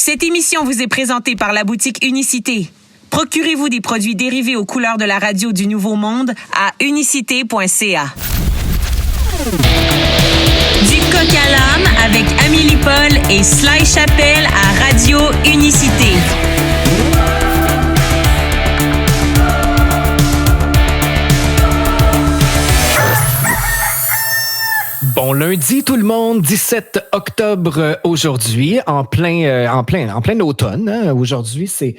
Cette émission vous est présentée par la boutique Unicité. Procurez-vous des produits dérivés aux couleurs de la radio du Nouveau Monde à unicité.ca. Du coq à l'âne avec Amélie Paul et Sly Chapelle à Radio Unicité. Bon lundi tout le monde, 17 octobre aujourd'hui, en plein automne. Hein. Aujourd'hui, c'est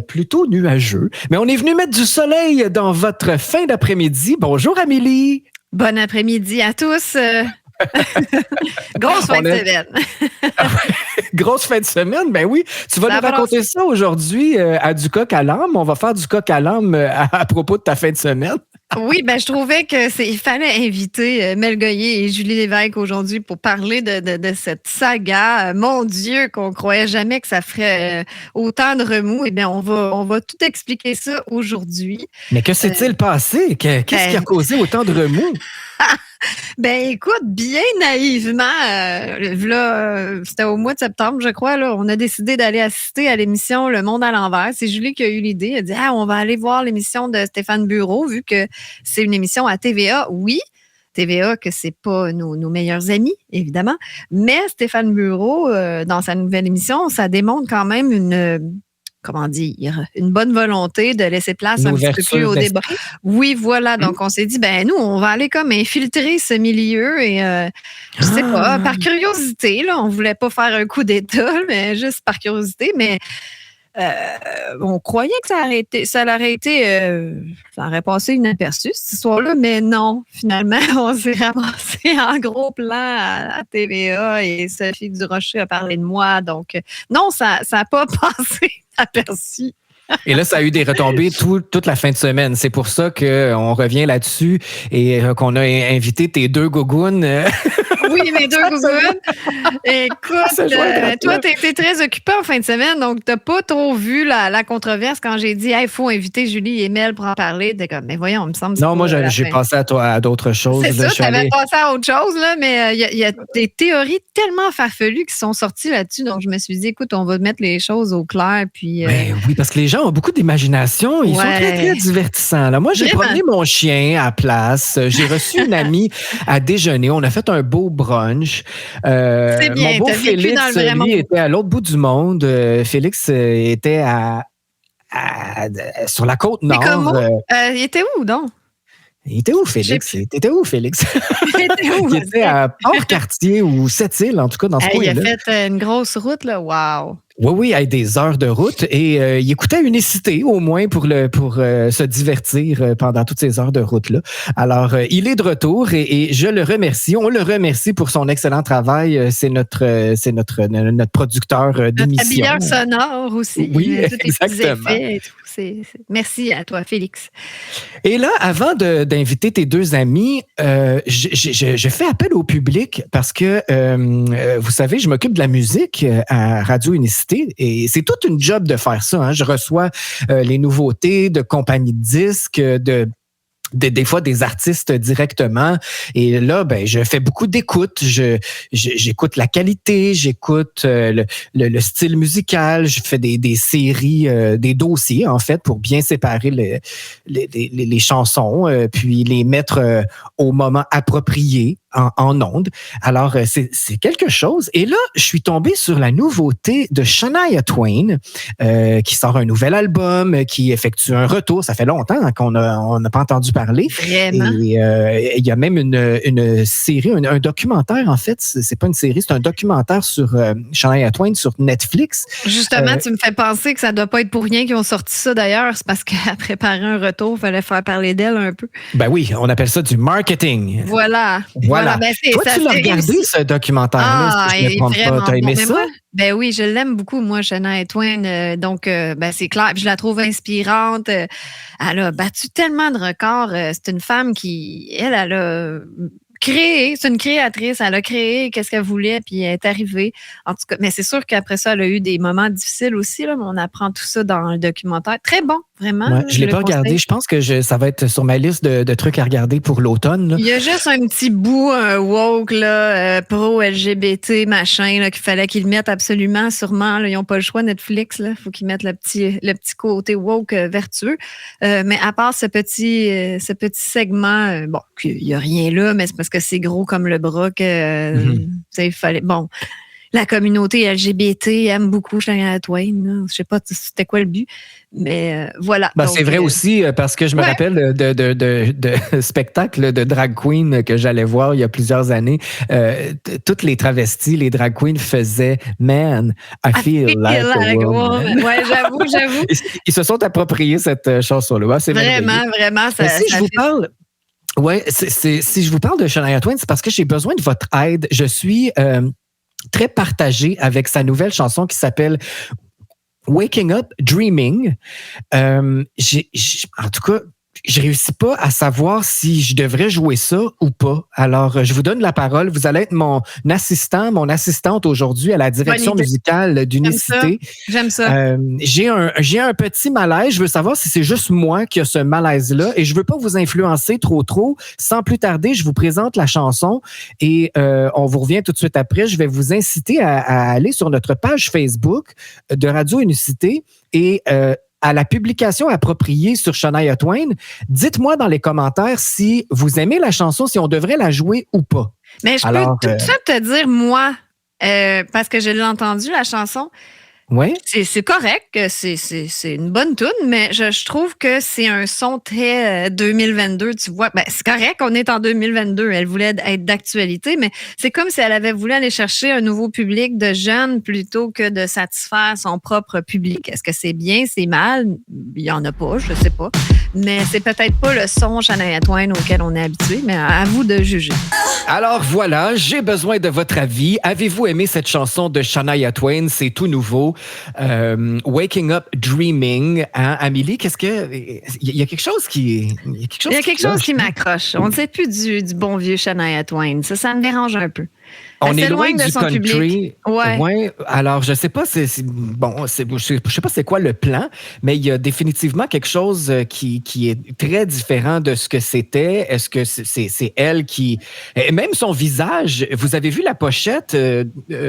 plutôt nuageux. Mais on est venu mettre du soleil dans votre fin d'après-midi. Bonjour Amélie. Bon après-midi à tous. Grosse fin de semaine. Grosse fin de semaine, ben oui. Tu vas nous raconter ça aujourd'hui à Du coq à l'âne. On va faire du coq à l'âne à propos de ta fin de semaine. Oui, ben je trouvais qu'il fallait inviter Mel Goyer et Julie Lévesque aujourd'hui pour parler de cette saga. Mon Dieu, qu'on croyait jamais que ça ferait autant de remous. Eh bien, on va tout expliquer ça aujourd'hui. Mais que s'est-il passé? Qu'est-ce qui a causé autant de remous? Ben écoute, bien naïvement, c'était au mois de septembre, je crois, là, on a décidé d'aller assister à l'émission Le Monde à l'envers. C'est Julie qui a eu l'idée. Elle a dit on va aller voir l'émission de Stéphane Bureau, vu que c'est une émission à TVA. Oui, TVA, que c'est pas nos meilleurs amis, évidemment. Mais Stéphane Bureau, dans sa nouvelle émission, ça démontre quand même une bonne volonté de laisser place un petit peu plus au débat. Oui, voilà. Donc, on s'est dit, nous, on va aller comme infiltrer ce milieu et, je sais pas, par curiosité, là, on voulait pas faire un coup d'État, mais juste par curiosité, mais on croyait que ça aurait passé inaperçu, cette histoire-là, mais non, finalement, on s'est ramassé en gros plan à TVA et Sophie Durocher a parlé de moi, donc non, ça n'a pas passé aperçu. Et là, ça a eu des retombées toute la fin de semaine. C'est pour ça qu'on revient là-dessus et qu'on a invité tes deux gougounes. Oui, mes deux gougounes. Écoute, toi, tu été très occupé en fin de semaine, donc tu n'as pas trop vu la controverse quand j'ai dit il faut inviter Julie et Mel pour en parler. T'es comme, mais voyons, il me semble que non, moi, j'ai passé à d'autres choses. C'est ça, tu avais passé à autre chose, là, mais il y a des théories tellement farfelues qui sont sorties là-dessus, donc je me suis dit, écoute, on va mettre les choses au clair. Puis, oui, parce que les gens ont beaucoup d'imagination. Ils sont très, très divertissants. Là. Moi, j'ai promené mon chien à la place. J'ai reçu une amie à déjeuner. On a fait un beau brunch. C'est bien, mon beau Félix, lui, était à l'autre bout du monde. Félix était sur la côte nord. Il était où, donc? Il était où, Félix? Il était à Port-Cartier ou Sept-Îles, en tout cas, dans ce coin-là. Il a fait une grosse route, là. Wow! Oui, avec des heures de route. Et il écoutait Unicité, au moins, pour se divertir pendant toutes ces heures de route-là. Alors, il est de retour et je le remercie. On le remercie pour son excellent travail. C'est notre producteur d'émission. Notre habilleur sonore aussi. Oui, exactement. Merci à toi, Félix. Et là, avant d'inviter tes deux amis, je fais appel au public parce que, vous savez, je m'occupe de la musique à Radio Unicité et c'est toute une job de faire ça. Hein. Je reçois les nouveautés de compagnies de disques, des fois des artistes directement. Et là, je fais beaucoup d'écoute. J'écoute la qualité, j'écoute le style musical, je fais des séries, des dossiers, en fait, pour bien séparer les chansons, puis les mettre au moment approprié en ondes. Alors, c'est quelque chose. Et là, je suis tombé sur la nouveauté de Shania Twain, qui sort un nouvel album, qui effectue un retour. Ça fait longtemps qu'on n'a pas entendu parler. Vraiment? Et il y a même une série, un documentaire, en fait. C'est pas une série, c'est un documentaire sur Shania Twain sur Netflix. Justement, tu me fais penser que ça doit pas être pour rien qu'ils ont sorti ça, d'ailleurs. C'est parce qu'à préparer un retour, il fallait faire parler d'elle un peu. Ben oui, on appelle ça du marketing. Voilà. Ben, toi, tu l'as regardé, ce documentaire-là, si je ne me trompe pas. Tu as aimé ça? Ben oui, je l'aime beaucoup, moi, Shania Twain. Donc, c'est clair. Puis je la trouve inspirante. Elle a battu tellement de records. C'est une femme qui, elle a créé. C'est une créatrice. Elle a créé qu'est-ce qu'elle voulait, puis elle est arrivée. En tout cas, mais c'est sûr qu'après ça, elle a eu des moments difficiles aussi. Là, mais on apprend tout ça dans le documentaire. Très bon. Vraiment. Ouais, je ne l'ai pas regardé. Je pense que ça va être sur ma liste de trucs à regarder pour l'automne. Là. Il y a juste un petit bout, un woke, là, pro-LGBT, machin, là, qu'il fallait qu'ils mettent absolument, sûrement. Là, ils n'ont pas le choix, Netflix. Il faut qu'ils mettent le petit côté woke vertueux. Mais à part ce petit segment, bon, il n'y a rien là, mais c'est parce que c'est gros comme le bras que il fallait. Bon. La communauté LGBT aime beaucoup Shania Twain. Je ne sais pas c'était quoi le but, mais voilà. Ben, donc, c'est vrai aussi, parce que je me rappelle de spectacles de drag queen que j'allais voir il y a plusieurs années. Toutes les travestis, les drag queens faisaient « Man, I feel like a woman ». Ouais, j'avoue. Ils se sont appropriés cette chanson-là. Ouais, c'est vraiment. Si je vous parle de Shania Twain, c'est parce que j'ai besoin de votre aide. Je suis... très partagé avec sa nouvelle chanson qui s'appelle Waking Up Dreaming. En tout cas, je réussis pas à savoir si je devrais jouer ça ou pas. Alors, je vous donne la parole. Vous allez être mon assistante aujourd'hui à la direction musicale d'Unicité. J'aime ça. J'ai un petit malaise. Je veux savoir si c'est juste moi qui a ce malaise-là et je veux pas vous influencer trop. Sans plus tarder, je vous présente la chanson et on vous revient tout de suite après. Je vais vous inciter à aller sur notre page Facebook de Radio Unicité et à la publication appropriée sur Shania Twain. Dites-moi dans les commentaires si vous aimez la chanson, si on devrait la jouer ou pas. Mais je peux tout de suite te dire, moi, parce que je l'ai entendu, la chanson, oui. C'est correct, c'est une bonne toune, mais je trouve que c'est un son très 2022, tu vois. Ben, c'est correct, on est en 2022, elle voulait être d'actualité, mais c'est comme si elle avait voulu aller chercher un nouveau public de jeunes plutôt que de satisfaire son propre public. Est-ce que c'est bien, c'est mal? Il n'y en a pas, je ne sais pas. Mais c'est peut-être pas le son Shania Twain auquel on est habitué, mais à vous de juger. Alors voilà, j'ai besoin de votre avis. Avez-vous aimé cette chanson de Shania Twain? C'est tout nouveau. Waking Up Dreaming. Hein, Amélie, qu'est-ce que... Il y a quelque chose qui... Il y a quelque chose qui m'accroche. On ne sait plus du bon vieux Shania Twain. Ça me dérange un peu. On est loin de son country. Public. Ouais. Alors, je sais pas, je sais pas c'est quoi le plan, mais il y a définitivement quelque chose qui est très différent de ce que c'était. Est-ce que c'est elle qui... Même son visage, vous avez vu la pochette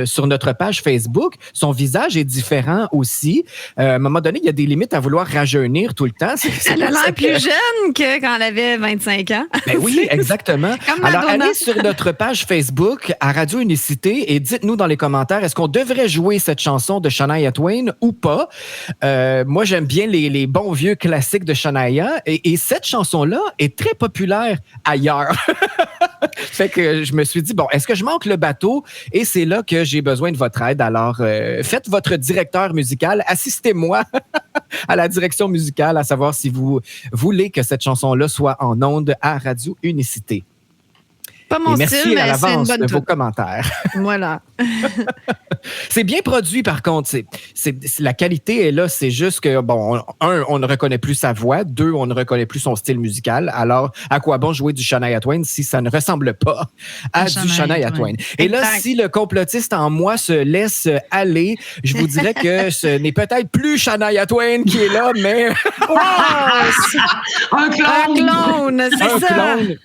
sur notre page Facebook, son visage est différent aussi. À un moment donné, il y a des limites à vouloir rajeunir tout le temps. Elle a l'air plus jeune que quand elle avait 25 ans. Ben oui, exactement. Alors, allez sur notre page Facebook à Radio Unicité et dites-nous dans les commentaires, est-ce qu'on devrait jouer cette chanson de Shania Twain ou pas? Moi, j'aime bien les bons vieux classiques de Shania et cette chanson-là est très populaire ailleurs. Fait que je me suis dit, bon, est-ce que je manque le bateau? Et c'est là que j'ai besoin de votre aide. Alors, faites votre directeur musical, assistez-moi à la direction musicale, à savoir si vous voulez que cette chanson-là soit en ondes à Radio Unicité. Pas mon merci style, à mais c'est une l'avance bonne de vos commentaires. Voilà. C'est bien produit, par contre. La qualité est là. C'est juste que, bon, on ne reconnaît plus sa voix. 2, on ne reconnaît plus son style musical. Alors, à quoi bon jouer du Shania Twain si ça ne ressemble pas à du Shania Twain? Et là, si le complotiste en moi se laisse aller, je vous dirais que ce n'est peut-être plus Shania Twain qui est là, mais... Un clone, c'est ça! Clone.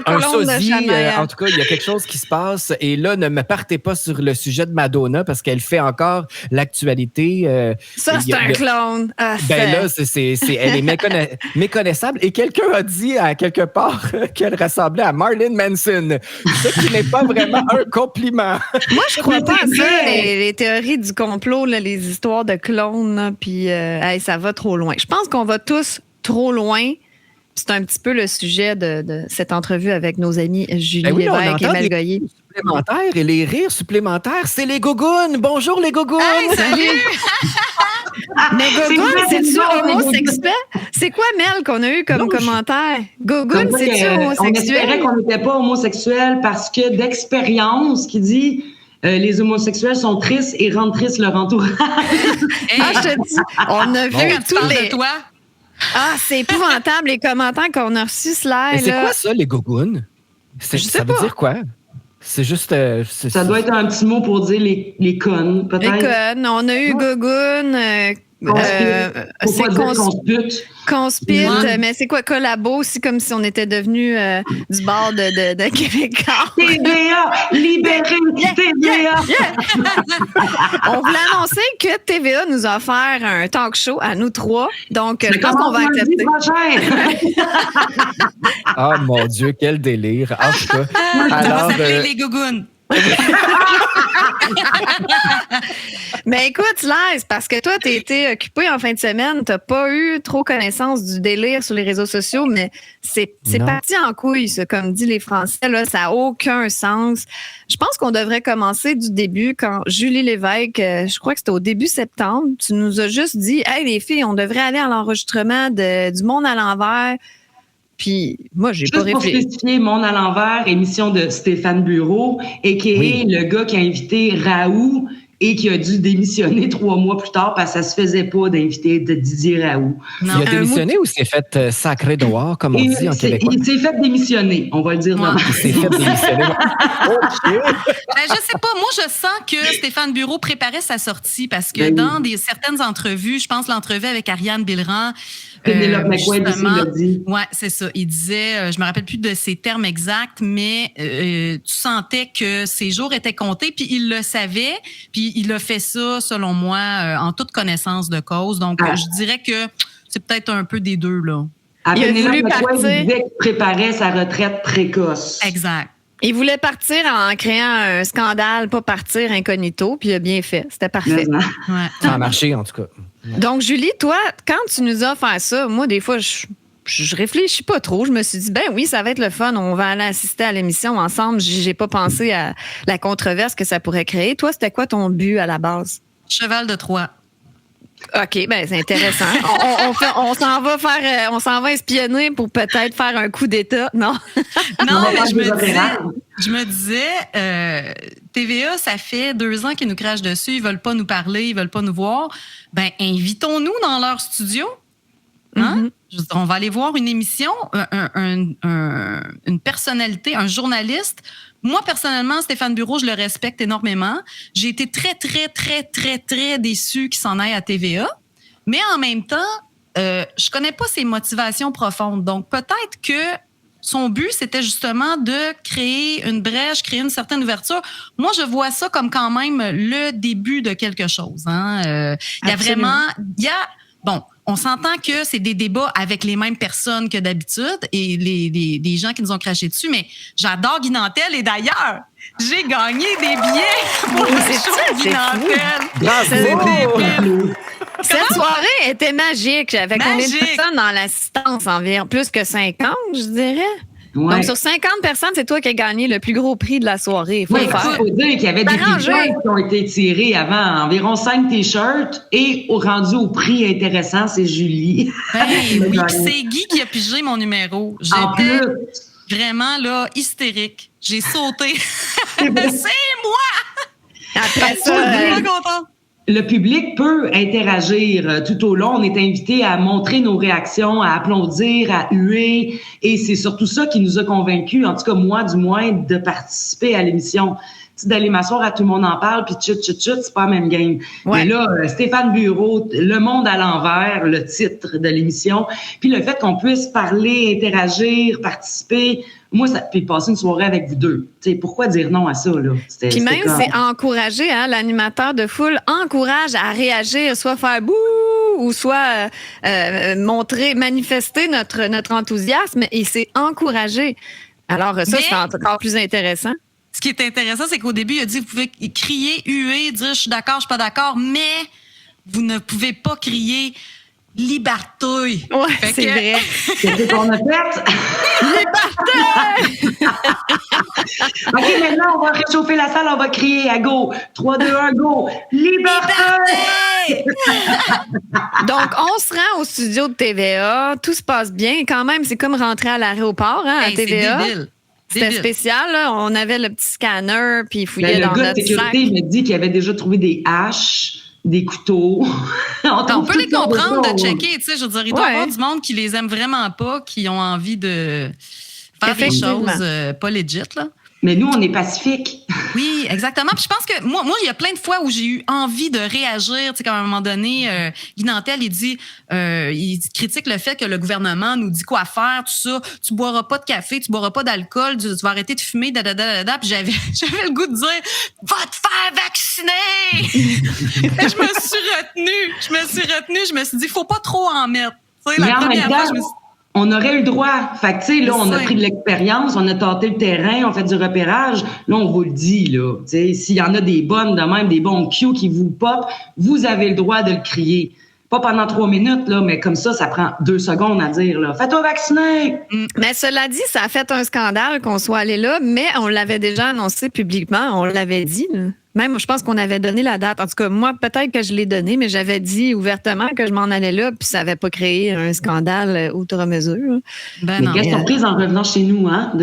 Un sosie, en tout cas, il y a quelque chose qui se passe. Et là, ne me partez pas sur le sujet de Madonna parce qu'elle fait encore l'actualité. Ça, c'est un clone. Ben là, elle est méconnaissable. Et quelqu'un a dit à quelque part qu'elle ressemblait à Marilyn Manson. Ce qui n'est pas vraiment un compliment. Moi, je crois pas à ça, les théories du complot, là, les histoires de clones, puis ça va trop loin. Je pense qu'on va tous trop loin. C'est un petit peu le sujet de cette entrevue avec nos amis Julie Lévesque et Mel Goyer. Et les rires supplémentaires, c'est les gougounes. Bonjour les gougounes. Hey, salut! Mais gougounes, c'est-tu homosexuel? C'est quoi, Mel, qu'on a eu comme commentaire? Gougounes, c'est-tu homosexuel? On espérait qu'on n'était pas homosexuel parce que d'expérience, qui dit... les homosexuels sont tristes et rendent triste leur entourage. Je te dis, on a vu tous les... de toi. Ah, c'est épouvantable, les commentaires qu'on a reçus, Mais c'est quoi ça, les gougounes? Ça veut dire quoi? C'est juste... ça doit être un petit mot pour dire les connes, peut-être. Les connes. On a eu gougounes, C'est conspite, mais c'est quoi collabo aussi, comme si on était devenu du bord de Québécois. TVA, libérez TVA. On voulait annoncer que TVA nous a offert un talk show à nous trois, donc je pense qu'on va accepter. Oh mon Dieu, quel délire. En tout cas, alors, les gougounes. Mais écoute, Laise, parce que toi, tu été occupée en fin de semaine, tu n'as pas eu trop connaissance du délire sur les réseaux sociaux, mais c'est parti en couille, ça, comme disent les Français. Là, ça n'a aucun sens. Je pense qu'on devrait commencer du début quand Julie Lévesque, je crois que c'était au début septembre, tu nous as juste dit « Hey, les filles, on devrait aller à l'enregistrement du Monde à l'envers ». Puis, moi, j'ai pas réfléchi. Juste pour spécifier, Monde à l'envers, émission de Stéphane Bureau, et qui est le gars qui a invité Raoult et qui a dû démissionner 3 mois plus tard parce que ça se faisait pas d'inviter de Didier Raoult. Non. Il a démissionné ou s'est fait sacrer dehors, comme on dit en québécois? Il s'est fait démissionner, on va le dire. Il s'est fait démissionner. Je sais pas, moi, je sens que Stéphane Bureau préparait sa sortie parce que dans certaines entrevues, je pense l'entrevue avec Ariane Bilran, Pénélope McQuaid aussi l'a dit. Oui, c'est ça. Il disait, je me rappelle plus de ses termes exacts, mais tu sentais que ses jours étaient comptés, puis il le savait, puis il a fait ça, selon moi, en toute connaissance de cause. Donc, je dirais que c'est peut-être un peu des deux, là. Pénélope McQuaid disait qu'il préparait sa retraite précoce. Exact. Il voulait partir en créant un scandale, pas partir incognito, puis il a bien fait. C'était parfait. Ça a marché, en tout cas. Donc, Julie, toi, quand tu nous as fait ça, moi, des fois, je réfléchis pas trop. Je me suis dit, ben oui, ça va être le fun. On va aller assister à l'émission ensemble. J'ai pas pensé à la controverse que ça pourrait créer. Toi, c'était quoi ton but à la base? Cheval de Troie. OK, ben c'est intéressant. On s'en va espionner pour peut-être faire un coup d'État, non? Non, mais je me disais, TVA, ça fait 2 ans qu'ils nous crachent dessus, ils veulent pas nous parler, ils veulent pas nous voir. Ben, invitons-nous dans leur studio. Hein? Mm-hmm. On va aller voir une émission, une personnalité, un journaliste. Moi, personnellement, Stéphane Bureau, je le respecte énormément. J'ai été très, très, très, très, très déçue qu'il s'en aille à TVA. Mais en même temps, je connais pas ses motivations profondes. Donc, peut-être que son but, c'était justement de créer une brèche, créer une certaine ouverture. Moi, je vois ça comme quand même le début de quelque chose. Hein? Il y a vraiment... Bon, on s'entend que c'est des débats avec les mêmes personnes que d'habitude et les gens qui nous ont craché dessus, mais j'adore Guy Nantel et d'ailleurs, j'ai gagné des billets pour le show de Guy Nantel. Bravo! Cette soirée était magique. J'avais combien de personnes dans l'assistance? Environ plus que 50, je dirais. Ouais. Donc, sur 50 personnes, c'est toi qui as gagné le plus gros prix de la soirée. Il faut dire qu'il y avait des t-shirts qui ont été tirés avant. Environ 5 t-shirts. Et rendu au prix intéressant, c'est Julie. Oui, c'est Guy qui a pigé mon numéro. J'étais vraiment là, hystérique. J'ai sauté. C'est moi! Après ça, je suis contente. Le public peut interagir tout au long. On est invité à montrer nos réactions, à applaudir, à huer. Et c'est surtout ça qui nous a convaincus, en tout cas moi du moins, de participer à l'émission. D'aller m'asseoir à Tout le monde en parle, puis chut, c'est pas la même game. Ouais. Mais là, Stéphane Bureau, Le Monde à l'envers, le titre de l'émission, puis le fait qu'on puisse parler, interagir, participer, moi, ça puis passer une soirée avec vous deux. T'sais, pourquoi dire non à ça, là? Puis même, c'est encourager, hein, l'animateur de foule encourage à réagir, soit faire bouh, ou soit manifester notre enthousiasme, et c'est encourager. Alors ça, c'est encore plus intéressant. Ce qui est intéressant, c'est qu'au début, il a dit que vous pouvez crier, huer, dire je suis d'accord, je suis pas d'accord, mais vous ne pouvez pas crier liberté. Oui, c'est vrai. C'est ce qu'on a fait. Liberté! OK, maintenant, on va réchauffer la salle, on va crier à go. 3, 2, 1, go. Liberté! Donc, on se rend au studio de TVA. Tout se passe bien. Quand même, c'est comme rentrer à l'aéroport, hein, à TVA. C'est débile. C'était spécial, là. On avait le petit scanner, puis il fouillait dans notre sac. Le gars de sécurité, il m'a dit qu'il avait déjà trouvé des haches, des couteaux. on peut les comprendre de checker, tu sais. Je veux dire, il doit y avoir du monde qui les aime vraiment pas, qui ont envie de faire des choses pas legit, là. Mais nous, on est pacifiques. Oui, exactement. Puis je pense que moi, il y a plein de fois où j'ai eu envie de réagir. Tu sais, comme à un moment donné, Guy Nantel, il critique le fait que le gouvernement nous dit quoi faire, tout ça. Tu boiras pas de café, tu boiras pas d'alcool, tu vas arrêter de fumer, Puis j'avais le goût de dire, va te faire vacciner! Et je me suis retenue. Je me suis dit, faut pas trop en mettre. Tu sais, la première fois, on aurait eu le droit. Fait que, tu sais, là, on a pris de l'expérience, on a tenté le terrain, on fait du repérage. Là, on vous le dit, là. Tu sais, s'il y en a des bonnes de même, des bons cues qui vous pop, vous avez le droit de le crier. Pas pendant 3 minutes, là, mais comme ça prend 2 secondes à dire, là. Fais-toi vacciner! Mais cela dit, ça a fait un scandale qu'on soit allé là, mais on l'avait déjà annoncé publiquement, on l'avait dit, là. Même, je pense qu'on avait donné la date. En tout cas, moi, peut-être que je l'ai donné, mais j'avais dit ouvertement que je m'en allais là, puis ça n'avait pas créé un scandale outre mesure. Ben non. Quelle surprise en revenant chez nous, hein?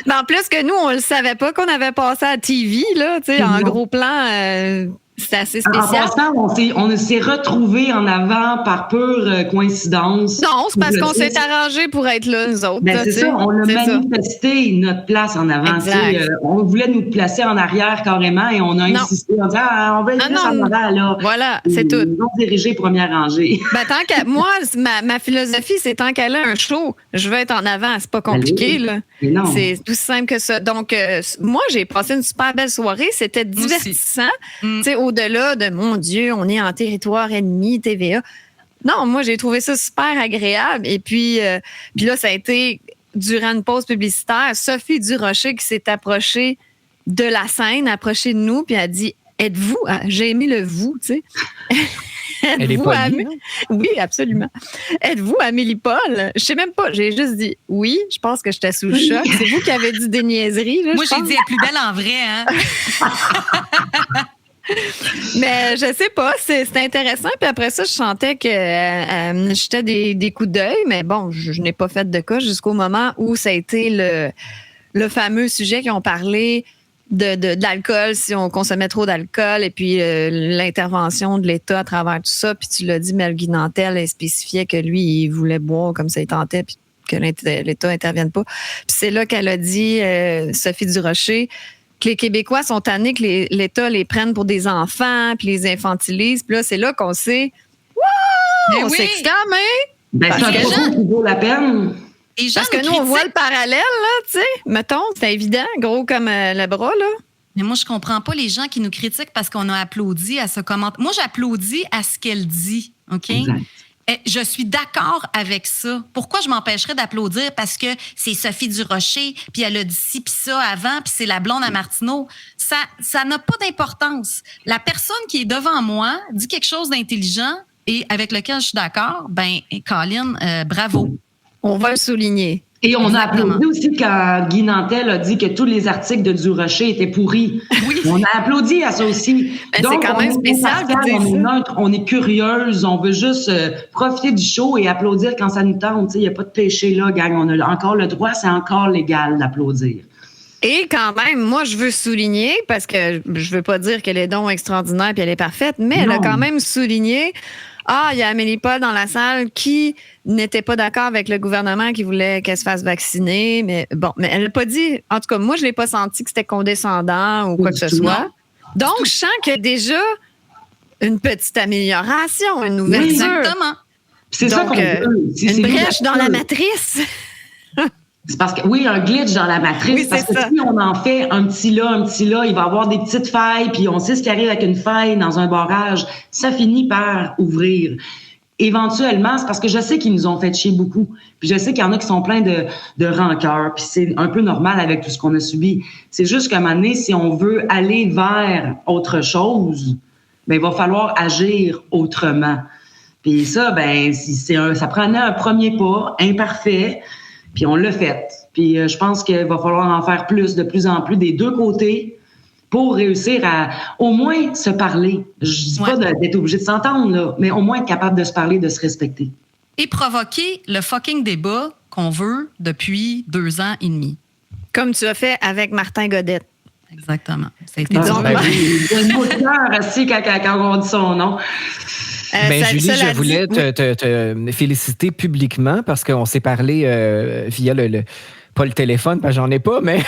Mais en plus que nous, on le savait pas qu'on avait passé à TV, là, tu sais, en gros plan. C'est assez spécial. En passant, on s'est retrouvés en avant par pure coïncidence. Non, c'est parce qu'on s'est arrangé pour être là, nous autres. Ben, c'est ça, on a manifesté notre place en avant. On voulait nous placer en arrière carrément et on a insisté. On dit, on va être plus en avant, là. Voilà, c'est tout. Non dirigé première rangée. Ben, moi, ma philosophie, c'est tant qu'elle a un show, je veux être en avant. C'est pas compliqué, là. C'est tout simple que ça. Donc, moi, j'ai passé une super belle soirée. C'était divertissant. Tu sais, au-delà de, mon Dieu, on est en territoire ennemi, TVA. Non, moi, j'ai trouvé ça super agréable. Et puis là, ça a été, durant une pause publicitaire, Sophie Durocher qui s'est approchée de la scène, approchée de nous, puis elle a dit, êtes-vous, j'ai aimé le vous, tu sais. Elle est polie, oui, absolument. Êtes-vous Amélie Paul? Je sais même pas. J'ai juste dit oui. Je pense que j'étais sous le choc. C'est vous qui avez dit des niaiseries. Là, moi, j'ai dit elle est plus belle en vrai. Hein? Mais je sais pas, c'est intéressant. Puis après ça, je sentais que jetait des coups d'œil, mais bon, je n'ai pas fait de cas jusqu'au moment où ça a été le fameux sujet qui ont parlé de l'alcool, si on consommait trop d'alcool, et puis l'intervention de l'État à travers tout ça. Puis tu l'as dit, Mel Guy Nantel spécifiait que lui, il voulait boire comme ça il tentait, puis que l'État n'intervienne pas. Puis c'est là qu'elle a dit, Sophie Durocher, que les Québécois sont tannés que l'État les prenne pour des enfants, puis les infantilise. Puis là, c'est là qu'on sait, wow, on s'exclame, hein? Ben, c'est un propos qui vaut la peine. Parce que nous, on voit le parallèle, là, tu sais. Mettons, c'est évident, gros comme le bras, là. Mais moi, je comprends pas les gens qui nous critiquent parce qu'on a applaudi à ce commentaire. Moi, j'applaudis à ce qu'elle dit, OK? Exact. Je suis d'accord avec ça. Pourquoi je m'empêcherais d'applaudir? Parce que c'est Sophie Durocher, puis elle a dit ci, puis ça avant, puis c'est la blonde à Martineau. Ça n'a pas d'importance. La personne qui est devant moi dit quelque chose d'intelligent et avec lequel je suis d'accord, ben, Colin, bravo. On va le souligner. Et on a applaudi aussi quand Guy Nantel a dit que tous les articles de Durocher étaient pourris. Oui. On a applaudi à ça aussi. Donc, c'est quand même spécial. On est neutre, on est curieuse, on veut juste profiter du show et applaudir quand ça nous tente. Il n'y a pas de péché là, gang. On a encore le droit, c'est encore légal d'applaudir. Et quand même, moi, je veux souligner, parce que je veux pas dire qu'elle est donc extraordinaire et elle est parfaite, mais elle a quand même souligné... il y a Amélie Paul dans la salle qui n'était pas d'accord avec le gouvernement qui voulait qu'elle se fasse vacciner. Mais bon, mais elle n'a pas dit... En tout cas, moi, je ne l'ai pas senti que c'était condescendant ou quoi que ce soit. Donc, je sens qu'il y a déjà une petite amélioration, une ouverture. Oui, exactement. C'est ça qu'on veut. Une brèche dans la matrice. C'est parce que, un glitch dans la matrice. Oui, parce que si on en fait un petit là, il va y avoir des petites failles, puis on sait ce qui arrive avec une faille dans un barrage. Ça finit par ouvrir. Éventuellement, c'est parce que je sais qu'ils nous ont fait chier beaucoup. Puis je sais qu'il y en a qui sont pleins de rancœur. Puis c'est un peu normal avec tout ce qu'on a subi. C'est juste qu'à un moment donné, si on veut aller vers autre chose, ben il va falloir agir autrement. Puis ça, ça prenait un premier pas imparfait. Puis on l'a fait. Puis je pense qu'il va falloir en faire plus, de plus en plus, des deux côtés, pour réussir à au moins se parler. Je dis pas d'être obligé de s'entendre, là, mais au moins être capable de se parler, de se respecter. Et provoquer le fucking débat qu'on veut depuis 2 ans et demi. Comme tu as fait avec Martin Godette. Exactement. Ça a été le mot de cœur aussi quand on dit son nom. Julie, je voulais te féliciter publiquement parce qu'on s'est parlé via pas le téléphone, parce que j'en ai pas, mais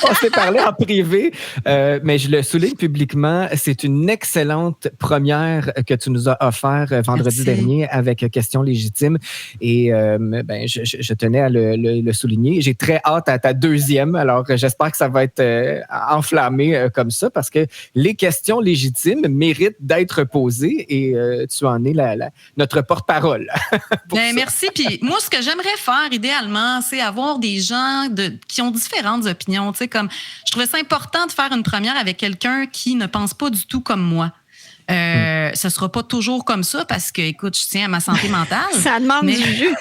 on s'est parlé en privé. Mais je le souligne publiquement, c'est une excellente première que tu nous as offert vendredi dernier avec Questions légitimes. Et je tenais à le souligner. J'ai très hâte à ta deuxième. Alors, j'espère que ça va être enflammé comme ça, parce que les questions légitimes méritent d'être posées et tu en es notre porte-parole. Merci. Puis moi, ce que j'aimerais faire idéalement, c'est avoir des gens qui ont différentes opinions. Tu sais, comme je trouvais ça important de faire une première avec quelqu'un qui ne pense pas du tout comme moi. Ce sera pas toujours comme ça parce que, écoute, je tiens à ma santé mentale. Ça demande du jus.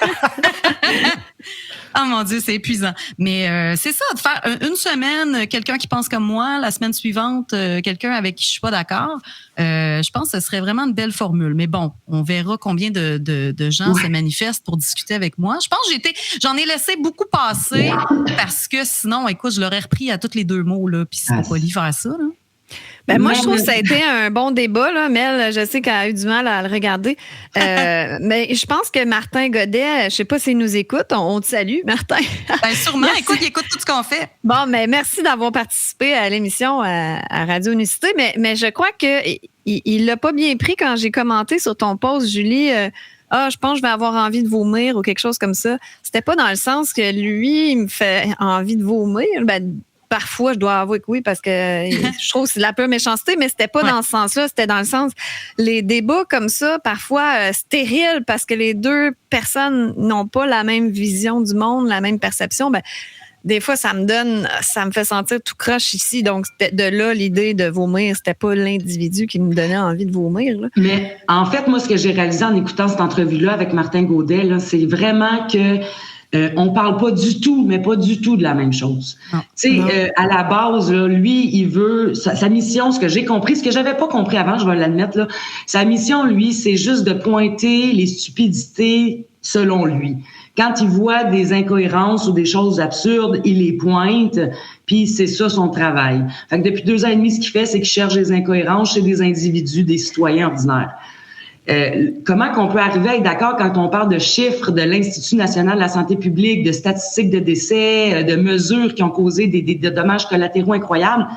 Oh mon Dieu, c'est épuisant. Mais c'est ça, de faire une semaine, quelqu'un qui pense comme moi, la semaine suivante, quelqu'un avec qui je suis pas d'accord. Je pense que ce serait vraiment une belle formule. Mais bon, on verra combien de gens se manifestent pour discuter avec moi. Je pense que j'en ai laissé beaucoup passer parce que sinon, écoute, je l'aurais repris à tous les 2 mots, là, puis c'est pas poli faire ça, là. Moi, je trouve que ça a été un bon débat, là. Mel, je sais qu'elle a eu du mal à le regarder. Mais je pense que Martin Godet, je sais pas s'il nous écoute, on te salue, Martin. Sûrement, écoute, il écoute tout ce qu'on fait. Bon, mais merci d'avoir participé à l'émission à Radio Unicité, mais je crois qu'il l'a pas bien pris quand j'ai commenté sur ton post, Julie. Je pense que je vais avoir envie de vomir ou quelque chose comme ça. C'était pas dans le sens que lui, il me fait envie de vomir. Parfois, je dois avouer que oui, parce que je trouve que c'est de la pure méchanceté, mais c'était pas dans ce sens-là. C'était dans le sens, les débats comme ça, parfois stériles, parce que les 2 personnes n'ont pas la même vision du monde, la même perception. Des fois, ça me fait sentir tout croche ici. Donc, c'était de là l'idée de vomir. C'était pas l'individu qui me donnait envie de vomir, là. Mais en fait, moi, ce que j'ai réalisé en écoutant cette entrevue-là avec Martin Godet, là, c'est vraiment que on parle pas du tout, mais pas du tout de la même chose. Tu sais, à la base, là, lui, il veut sa mission, ce que j'ai compris, ce que j'avais pas compris avant, je vais l'admettre, là, sa mission, lui, c'est juste de pointer les stupidités selon lui. Quand il voit des incohérences ou des choses absurdes, il les pointe, puis c'est ça son travail. Fait que depuis 2 ans et demi, ce qu'il fait, c'est qu'il cherche des incohérences chez des individus, des citoyens ordinaires. Comment qu'on peut arriver à être d'accord quand on parle de chiffres de l'Institut national de la santé publique, de statistiques de décès, de mesures qui ont causé des dommages collatéraux incroyables?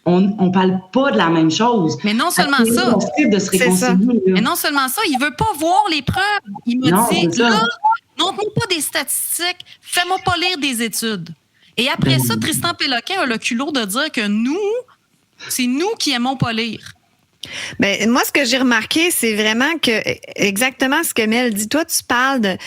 On parle pas de la même chose. Mais non seulement ça. De se réconcilier, mais non seulement ça, il veut pas voir les preuves. Il me dit, là, montre-moi pas des statistiques, fais-moi pas lire des études. Et après ça, Tristan Péloquin a le culot de dire que c'est nous qui aimons pas lire. Ben, moi, ce que j'ai remarqué, c'est vraiment que exactement ce que Mel dit. Toi, tu parles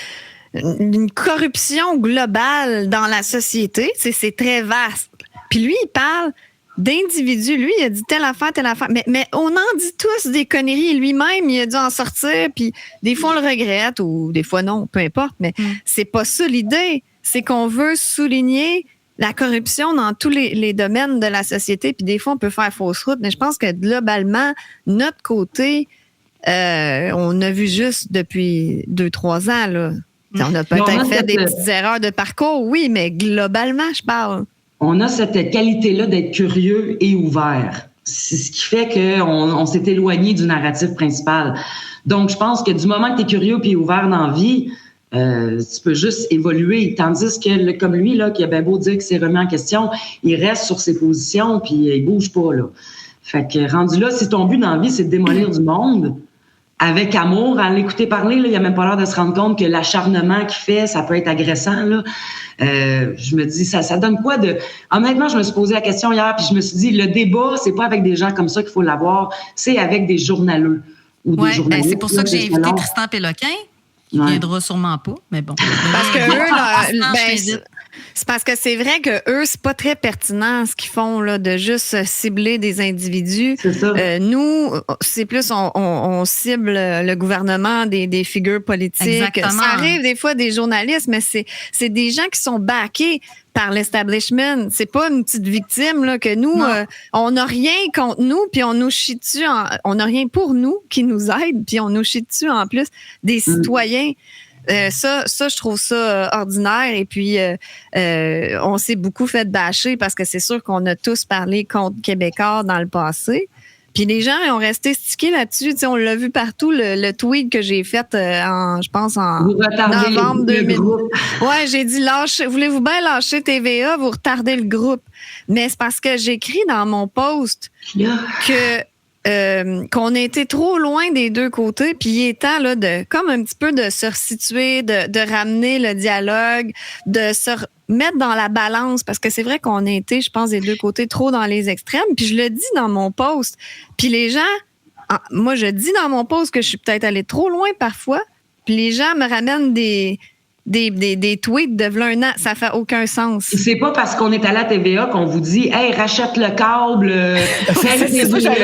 d'une corruption globale dans la société. C'est très vaste. Puis lui, il parle d'individus. Lui, il a dit telle affaire, telle affaire. Mais on en dit tous des conneries. Lui-même, il a dû en sortir. Puis des fois, on le regrette ou des fois, non, peu importe. Mais c'est pas ça l'idée. C'est qu'on veut souligner la corruption dans tous les domaines de la société, puis des fois, on peut faire fausse route, mais je pense que globalement, notre côté, on a vu juste depuis 2-3 ans, là. On a peut-être fait des petites erreurs de parcours, oui, mais globalement, je parle. On a cette qualité-là d'être curieux et ouvert. C'est ce qui fait qu'on s'est éloigné du narratif principal. Donc, je pense que du moment que tu es curieux et ouvert dans la vie, tu peux juste évoluer. Tandis que, comme lui, là, qui a bien beau dire qu'il s'est remis en question, il reste sur ses positions puis il bouge pas, là. Fait que, rendu là, si ton but dans la vie, c'est de démolir du monde, avec amour, à l'écouter parler, là, il a même pas l'air de se rendre compte que l'acharnement qu'il fait, ça peut être agressant, là. Je me dis, ça donne quoi de... Honnêtement, je me suis posé la question hier puis je me suis dit, le débat, c'est pas avec des gens comme ça qu'il faut l'avoir, c'est avec des journaleux. Ou des journalistes. C'est pour ça que j'ai invité Tristan Péloquin. Il viendra sûrement pas, mais bon. Parce que eux, c'est parce que c'est vrai que eux, c'est pas très pertinent ce qu'ils font là, de juste cibler des individus. C'est ça. Nous, c'est plus on cible le gouvernement, des figures politiques. Exactement. Ça arrive des fois des journalistes, mais c'est des gens qui sont backés par l'establishment. C'est pas une petite victime là, que nous, on n'a rien contre nous, puis on nous chie dessus. On n'a rien pour nous qui nous aide, puis on nous chie dessus en plus des citoyens. Ça, je trouve ça ordinaire. Et puis, on s'est beaucoup fait bâcher parce que c'est sûr qu'on a tous parlé contre Québécois dans le passé. Puis les gens ont resté stickés là-dessus. Tu sais, on l'a vu partout, le tweet que j'ai fait je pense en novembre 2000. Ouais, j'ai dit voulez-vous bien lâcher TVA, vous retardez le groupe. Mais c'est parce que j'écris dans mon post qu'on a été trop loin des deux côtés, puis il est temps là, comme un petit peu de se resituer, de ramener le dialogue, de se mettre dans la balance, parce que c'est vrai qu'on a été, je pense, des deux côtés trop dans les extrêmes, puis je le dis dans mon post. Puis les gens, moi je dis dans mon post que je suis peut-être allée trop loin parfois, puis les gens me ramènent des tweets de v'là un an, ça fait aucun sens. C'est pas parce qu'on est allé à TVA qu'on vous dit « Hey, rachète le câble, c'est ça, j'allais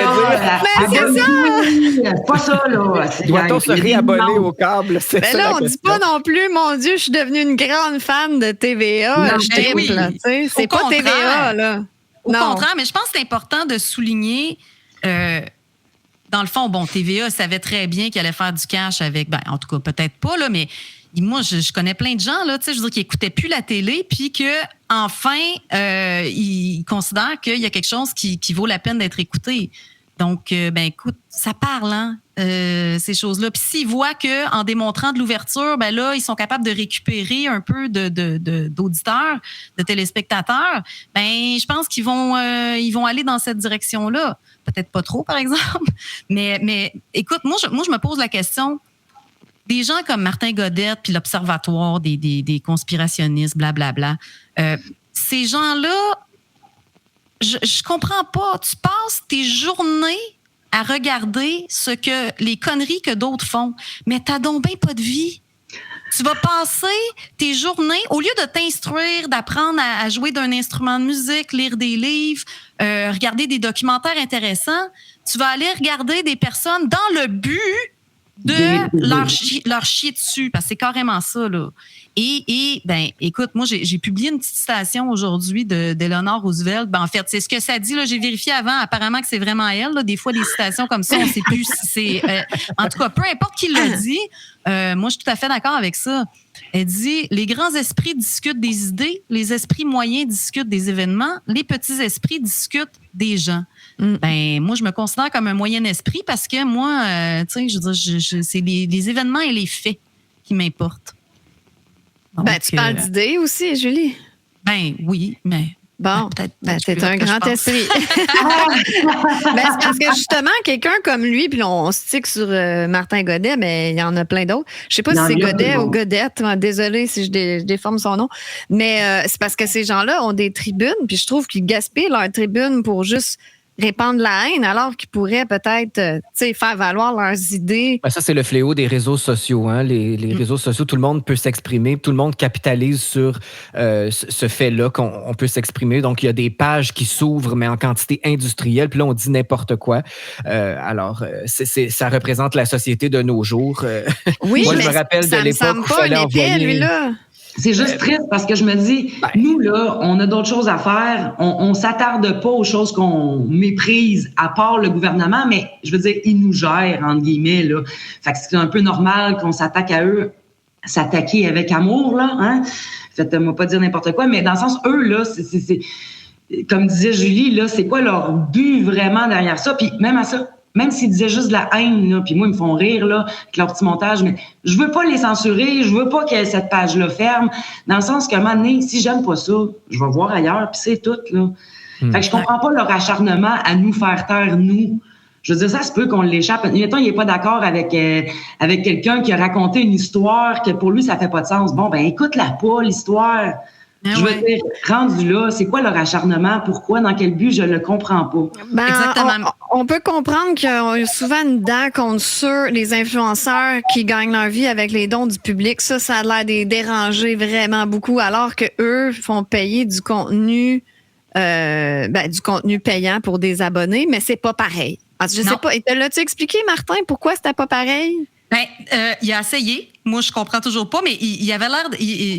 dire. Pas ça, là. Doit-on se réabonner au câble? Mais là, on dit pas non plus, mon Dieu, je suis devenue une grande fan de TVA. Non, c'est pas TVA, là. Au contraire, mais je pense que c'est important de souligner... dans le fond, TVA savait très bien qu'il allait faire du cash avec... en tout cas, peut-être pas, là, mais... Moi, je connais plein de gens, là, tu sais, je veux dire, qui n'écoutaient plus la télé, puis qu'enfin, ils considèrent qu'il y a quelque chose qui vaut la peine d'être écouté. Donc, écoute, ça parle, hein, ces choses-là. Puis s'ils voient qu'en démontrant de l'ouverture, là, ils sont capables de récupérer un peu d'auditeurs, de téléspectateurs, je pense qu'ils vont aller dans cette direction-là. Peut-être pas trop, par exemple. Mais écoute, moi, je me pose la question... Des gens comme Martin Godette puis l'Observatoire des conspirationnistes, blablabla, ces gens-là, je comprends pas. Tu passes tes journées à regarder les conneries que d'autres font, mais t'as donc bien pas de vie. Tu vas passer tes journées, au lieu de t'instruire, d'apprendre à jouer d'un instrument de musique, lire des livres, regarder des documentaires intéressants, tu vas aller regarder des personnes dans le but de leur chier dessus, parce que c'est carrément ça, là. Et écoute, moi, j'ai publié une petite citation aujourd'hui d'Eleanor Roosevelt. En fait, c'est ce que ça dit, là. J'ai vérifié avant. Apparemment que c'est vraiment elle, là. Des fois, des citations comme ça, on ne sait plus si c'est... en tout cas, peu importe qui l'a dit, moi, je suis tout à fait d'accord avec ça. Elle dit, les grands esprits discutent des idées, les esprits moyens discutent des événements, les petits esprits discutent des gens. Moi, je me considère comme un moyen esprit parce que moi, tu sais, je veux dire, c'est les événements et les faits qui m'importent. Donc, tu parles d'idées aussi, Julie? Oui, mais... Bon, c'est un grand esprit. C'est parce que justement, quelqu'un comme lui, puis on stick sur Martin Godet, mais il y en a plein d'autres. Je sais pas si c'est Godet ou Godette. Désolée si je déforme son nom. Mais c'est parce que ces gens-là ont des tribunes, puis je trouve qu'ils gaspillent leurs tribunes pour juste répandre la haine, alors qu'ils pourraient peut-être faire valoir leurs idées. Ça, c'est le fléau des réseaux sociaux. Hein? Les réseaux sociaux, tout le monde peut s'exprimer, tout le monde capitalise sur ce fait-là qu'on peut s'exprimer. Donc, il y a des pages qui s'ouvrent, mais en quantité industrielle, puis là, on dit n'importe quoi. Alors, ça représente la société de nos jours. Oui, moi, mais je me rappelle de l'époque où il fallait envoyer... lui-là. C'est juste triste parce que je me dis, nous, là, on a d'autres choses à faire. On s'attarde pas aux choses qu'on méprise, à part le gouvernement, mais je veux dire, ils nous gèrent, entre guillemets, là. Fait que c'est un peu normal qu'on s'attaque à eux, s'attaquer avec amour, là, hein. Faites-moi pas dire n'importe quoi, mais dans le sens, eux, là, c'est comme disait Julie, là, c'est quoi leur but vraiment derrière ça? Puis même à ça, même s'ils disaient juste de la haine, là, puis moi, ils me font rire là, avec leur petit montage, mais je veux pas les censurer, je veux pas que cette page-là ferme, dans le sens qu'à un moment donné, si j'aime pas ça, je vais voir ailleurs, puis c'est tout, là. Fait que je comprends pas leur acharnement à nous faire taire, nous. Je veux dire, ça se peut qu'on l'échappe. Mettons, il est pas d'accord avec quelqu'un qui a raconté une histoire que pour lui, ça fait pas de sens. Bon, écoute-la pas, l'histoire. Je veux dire, rendu là, c'est quoi leur acharnement? Pourquoi? Dans quel but? Je ne le comprends pas. Exactement. On peut comprendre qu'il y a souvent une dent contre ceux, les influenceurs qui gagnent leur vie avec les dons du public. Ça a l'air de les déranger vraiment beaucoup, alors qu'eux font payer du contenu payant pour des abonnés, mais c'est pas pareil. Je sais pas. L'as-tu expliqué, Martin, pourquoi c'était pas pareil? Il a essayé. Moi, je comprends toujours pas, mais il avait l'air.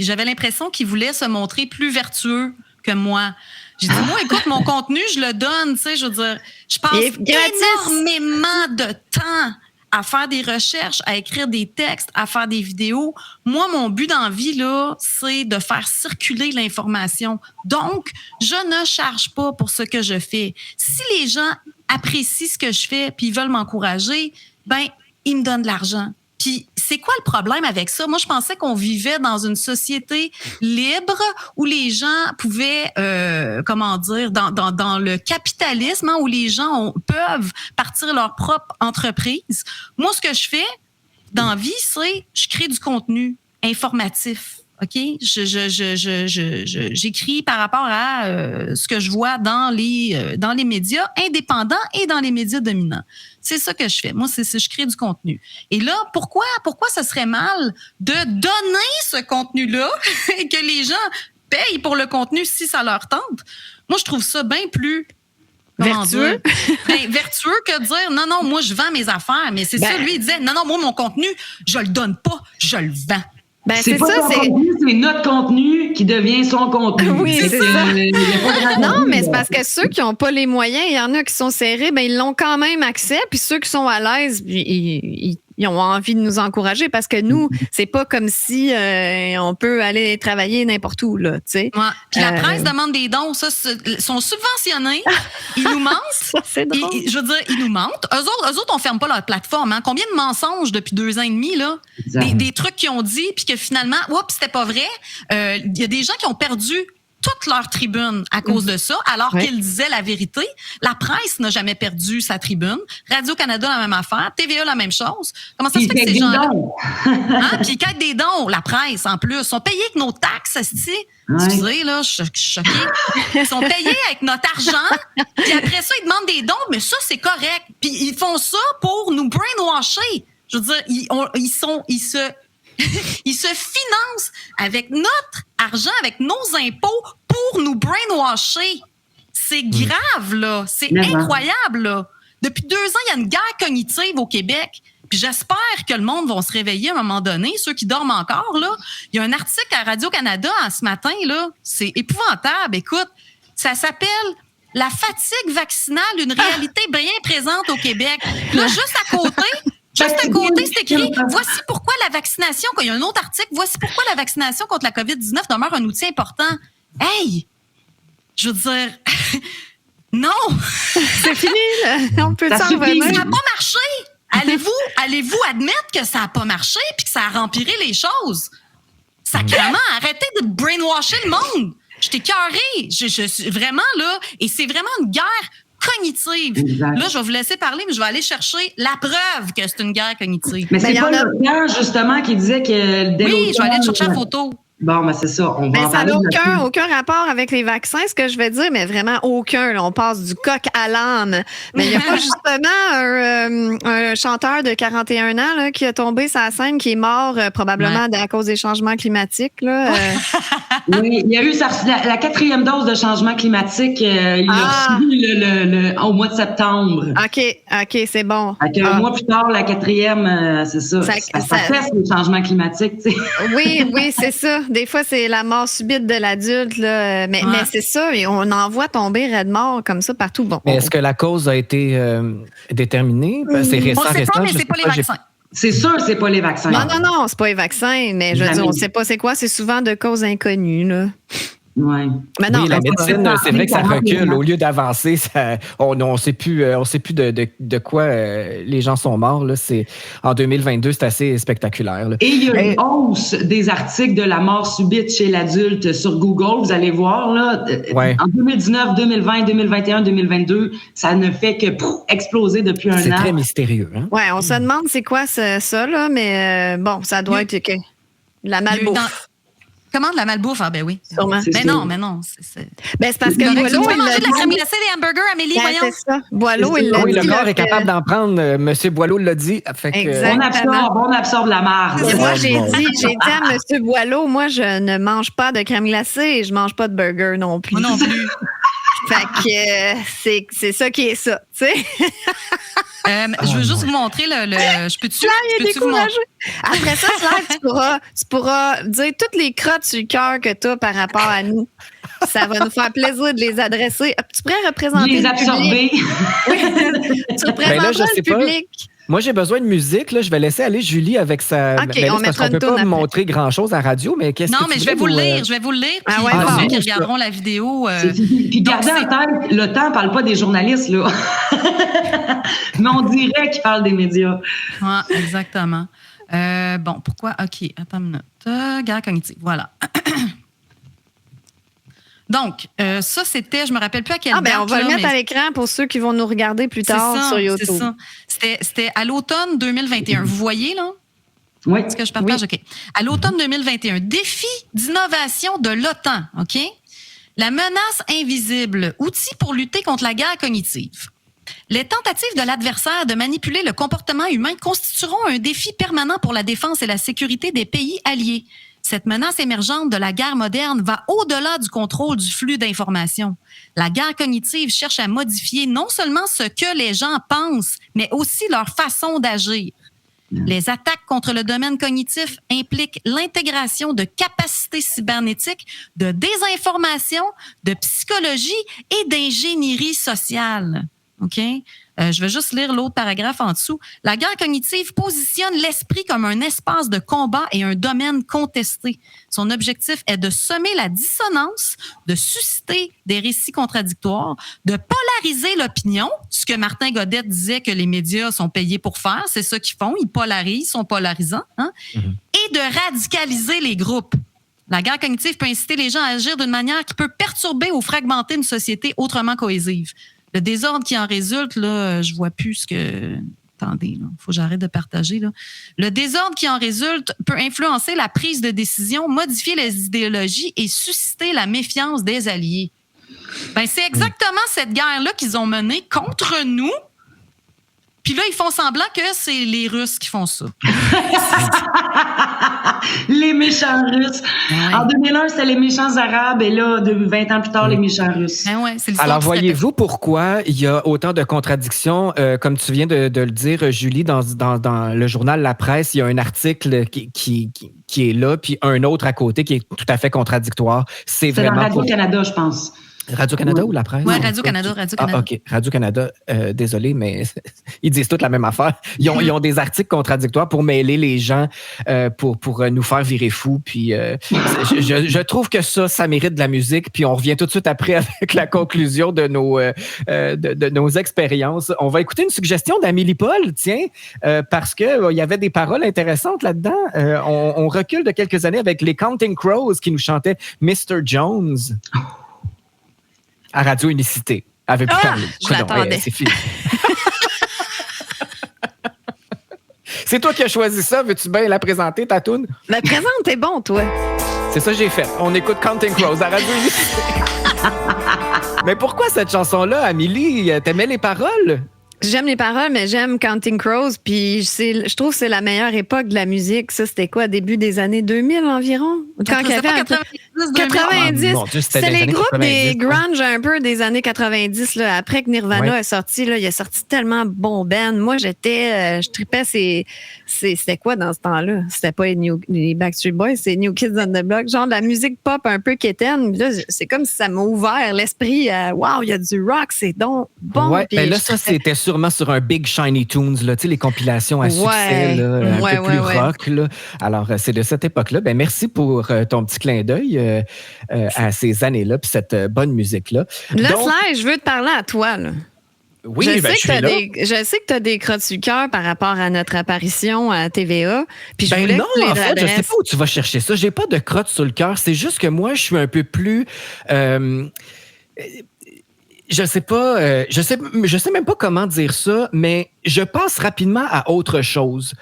J'avais l'impression qu'il voulait se montrer plus vertueux que moi. J'ai dit, moi, écoute, mon contenu, je le donne, tu sais, je veux dire, je passe énormément de temps à faire des recherches, à écrire des textes, à faire des vidéos. Moi, mon but dans la vie, là, c'est de faire circuler l'information. Donc, je ne charge pas pour ce que je fais. Si les gens apprécient ce que je fais puis ils veulent m'encourager, ben ils me donnent de l'argent. Puis, c'est quoi le problème avec ça? Moi, je pensais qu'on vivait dans une société libre où les gens pouvaient, dans le capitalisme, où les gens peuvent partir leur propre entreprise. Moi, ce que je fais dans la vie, c'est je crée du contenu informatif. OK? J'écris par rapport à ce que je vois dans les médias indépendants et dans les médias dominants. C'est ça que je fais. Moi, je crée du contenu. Et là, pourquoi ça serait mal de donner ce contenu-là et que les gens payent pour le contenu si ça leur tente? Moi, je trouve ça bien plus vertueux que de dire non, moi, je vends mes affaires. Mais c'est ça, lui, il disait non, moi, mon contenu, je le donne pas, je le vends. Ben, c'est notre contenu qui devient son contenu. Oui, c'est ça. Non, mais c'est parce que ceux qui n'ont pas les moyens, il y en a qui sont serrés, ben ils l'ont quand même accès. Puis ceux qui sont à l'aise, ils ont envie de nous encourager parce que nous, c'est pas comme si on peut aller travailler n'importe où, là, tu sais. Ouais. Puis la presse demande des dons, ça, sont subventionnés. Ils nous mentent. Ça, c'est drôle. Je veux dire, ils nous mentent. Eux autres, on ferme pas leur plateforme. Hein. Combien de mensonges depuis 2 ans et demi, là? Des trucs qu'ils ont dit, puis que finalement, c'était pas vrai. Il y a des gens qui ont perdu toute leur tribune à cause de ça, alors qu'ils disaient la vérité. La presse n'a jamais perdu sa tribune. Radio-Canada, la même affaire. TVA, la même chose. Comment ça se fait que ces gens-là... Puis ils quittent des dons, la presse, en plus. Ils sont payés avec nos taxes, esti. Excusez, là, je suis choquée. Ils sont payés avec notre argent, puis après ça, ils demandent des dons, mais ça, c'est correct. Puis ils font ça pour nous brainwasher. Je veux dire, ils se financent avec notre argent, avec nos impôts pour nous brainwasher. C'est grave, là. C'est incroyable, là. Depuis 2 ans, il y a une guerre cognitive au Québec. Puis j'espère que le monde va se réveiller à un moment donné, ceux qui dorment encore, là. Il y a un article à Radio-Canada ce matin, là. C'est épouvantable. Écoute, ça s'appelle « La fatigue vaccinale, une réalité bien présente au Québec ». Là, juste à côté, c'est écrit « Voici pourquoi la vaccination », il y a un autre article, « Voici pourquoi la vaccination contre la COVID-19 demeure un outil important ». Hey! Je veux dire, non! C'est fini, là. On peut s'en revenir. Ça n'a pas marché! Allez-vous admettre que ça n'a pas marché puis que ça a empiré les choses? Sacrément, arrêtez de brainwasher le monde! Je t'ai carré. Je suis vraiment là, et c'est vraiment une guerre cognitive. Exact. Là, je vais vous laisser parler, mais je vais aller chercher la preuve que c'est une guerre cognitive. Mais c'est pas l'auteur, justement, qui disait que... Oui, je vais aller chercher la photo. Bon, ben c'est ça. On va ça n'a aucun rapport avec les vaccins, ce que je vais dire, mais vraiment aucun. Là, on passe du coq à l'âne. Mais il n'y a pas justement un chanteur de 41 ans là, qui a tombé sur la scène, qui est mort probablement à cause des changements climatiques. Là, Oui, il y a eu la 4e dose de changement climatique. Il l'a reçu au mois de septembre. OK, c'est bon. Un mois plus tard, la 4e, c'est ça. Ça fait le changement climatique. Tu sais. Oui, c'est ça. Des fois, c'est la mort subite de l'adulte, là. Mais c'est ça, et on en voit tomber raide mort comme ça partout. Bon. Mais est-ce que la cause a été déterminée? C'est récent, on ne sait pas, mais c'est pas les vaccins. C'est sûr, c'est pas les vaccins. Non, c'est pas les vaccins, mais je veux dire, on ne sait pas c'est quoi. C'est souvent de causes inconnues, là. Ouais. Mais non, la médecine, c'est vrai que ça recule. Au lieu d'avancer, on ne sait plus de quoi les gens sont morts. Là. En 2022, c'est assez spectaculaire. Là. Et il y a une hausse des articles de la mort subite chez l'adulte sur Google. Vous allez voir, là, en 2019, 2020, 2021, 2022, ça ne fait que exploser depuis un an. C'est très mystérieux. Hein? Oui, on se demande c'est quoi ça, là, mais bon, ça doit être la malbouffe. Comment de la malbouffe? Ah ben oui. Sûrement. Mais non. C'est parce que Boileau, tu manger de la crème glacée, des hamburgers, Amélie, voyons. C'est ça. Boileau, il l'a dit. Oui, le corps est capable d'en prendre. Monsieur Boileau l'a dit. Fait que, on absorbe la marde. Moi, j'ai dit à Monsieur Boileau, moi, je ne mange pas de crème glacée et je mange pas de burger non plus. Moi non plus. Fait que c'est ça qui est ça, tu sais. Je veux juste vous montrer je peux-tu vous montrer? Après ça, tu pourras dire toutes les crottes sur le cœur que tu as par rapport à nous. Ça va nous faire plaisir de les adresser. Tu pourrais représenter les absorber. Oui. Tu représenteras le public. Moi, j'ai besoin de musique. Là. Je vais laisser aller Julie avec sa... OK, mais là, on parce qu'on mettra peut une toune pas après. montrer grand-chose à radio, mais qu'est-ce que Non, tu mais je vais vous le lire. Je vais vous le lire. Ah Puis ouais, pour bon. ceux qui regarderont la vidéo... Puis gardez en tête, le temps parle pas des journalistes, là. Mais on dirait qu'il parle des médias. Ouais, exactement. Bon, pourquoi? OK, attends une minute. Guerre cognitive, voilà. Donc, ça, c'était, je me rappelle plus à quelle date. On va là, le mettre mais à l'écran pour ceux qui vont nous regarder plus tard sur YouTube. C'est ça. C'était à l'automne 2021. Vous voyez, là? Oui. Est-ce que je partage? OK. À l'automne 2021, défi d'innovation de l'OTAN, OK? La menace invisible, outil pour lutter contre la guerre cognitive. Les tentatives de l'adversaire de manipuler le comportement humain constitueront un défi permanent pour la défense et la sécurité des pays alliés. Cette menace émergente de la guerre moderne va au-delà du contrôle du flux d'informations. La guerre cognitive cherche à modifier non seulement ce que les gens pensent, mais aussi leur façon d'agir. Les attaques contre le domaine cognitif impliquent l'intégration de capacités cybernétiques, de désinformation, de psychologie et d'ingénierie sociale. OK? Je vais juste lire l'autre paragraphe en dessous. La guerre cognitive positionne l'esprit comme un espace de combat et un domaine contesté. Son objectif est de semer la dissonance, de susciter des récits contradictoires, de polariser l'opinion, ce que Martin Godet disait que les médias sont payés pour faire. C'est ça qu'ils font. Ils polarisent, sont polarisants. Hein? Et de radicaliser les groupes. La guerre cognitive peut inciter les gens à agir d'une manière qui peut perturber ou fragmenter une société autrement cohésive. Le désordre qui en résulte, là, je vois plus ce que... Attendez, il faut que j'arrête de partager. Là. Le désordre qui en résulte peut influencer la prise de décision, modifier les idéologies et susciter la méfiance des alliés. Ben, c'est exactement cette guerre-là qu'ils ont menée contre nous. Puis là, ils font semblant que c'est les Russes qui font ça. Les méchants Russes. Ouais. En 2001, c'était les méchants Arabes, et là, 20 ans plus tard, les méchants Russes. Ben ouais, c'est l'histoire Alors, qui se voyez-vous pourquoi il y a autant de contradictions? Comme tu viens de le dire, Julie, dans le journal La Presse, il y a un article qui est là, puis un autre à côté qui est tout à fait contradictoire. C'est dans vraiment... Radio-Canada, je pense. Radio-Canada ou La Presse? Oui, Radio-Canada. Ah, OK. Radio-Canada, désolé, mais ils disent toutes la même affaire. Ils ont des articles contradictoires pour mêler les gens, pour nous faire virer fous. Puis je trouve que ça mérite de la musique. Puis on revient tout de suite après avec la conclusion de nos expériences. On va écouter une suggestion d'Amélie Paul, tiens, parce que il y avait des paroles intéressantes là-dedans. On recule de quelques années avec les Counting Crows qui nous chantaient Mr. Jones. À Radio Unicité. Elle veut plus parler. Je l'attendais. C'est fini. C'est toi qui as choisi ça. Veux-tu bien la présenter, ta toune? Mais présente, t'es bon, toi. C'est ça que j'ai fait. On écoute Counting Crows à Radio Unicité. Mais pourquoi cette chanson-là, Amélie? T'aimais les paroles? J'aime les paroles, mais j'aime Counting Crows. Puis je trouve que c'est la meilleure époque de la musique. Ça, c'était quoi, début des années 2000 environ? Quand il y avait 90. Mon Dieu, c'était les groupes 90, des grunge un peu des années 90. Là. Après que Nirvana est sorti, là, il a sorti tellement bon band. Moi, je tripais. C'était quoi dans ce temps-là? C'était pas les Backstreet Boys, c'est New Kids on the Block. Genre de la musique pop un peu quétaine. Là, c'est comme si ça m'a ouvert l'esprit. Wow, il y a du rock, c'est donc bon. Ouais, ben là, ça, c'était sûrement sur un Big Shiny Tunes, là, tu sais, les compilations à succès, là, un peu plus rock. Là. Alors, c'est de cette époque-là. Ben, merci pour ton petit clin d'œil à ces années-là puis cette bonne musique-là. Là, Sly, je veux te parler à toi. Là. Oui, je sais que tu as des crottes sur le cœur par rapport à notre apparition à TVA. Puis je voulais non, que tu les en fait, je redresses. sais pas où tu vas chercher ça. J'ai pas de crottes sur le cœur. C'est juste que moi, je suis un peu plus... je sais pas, je sais même pas comment dire ça, mais je passe rapidement à autre chose.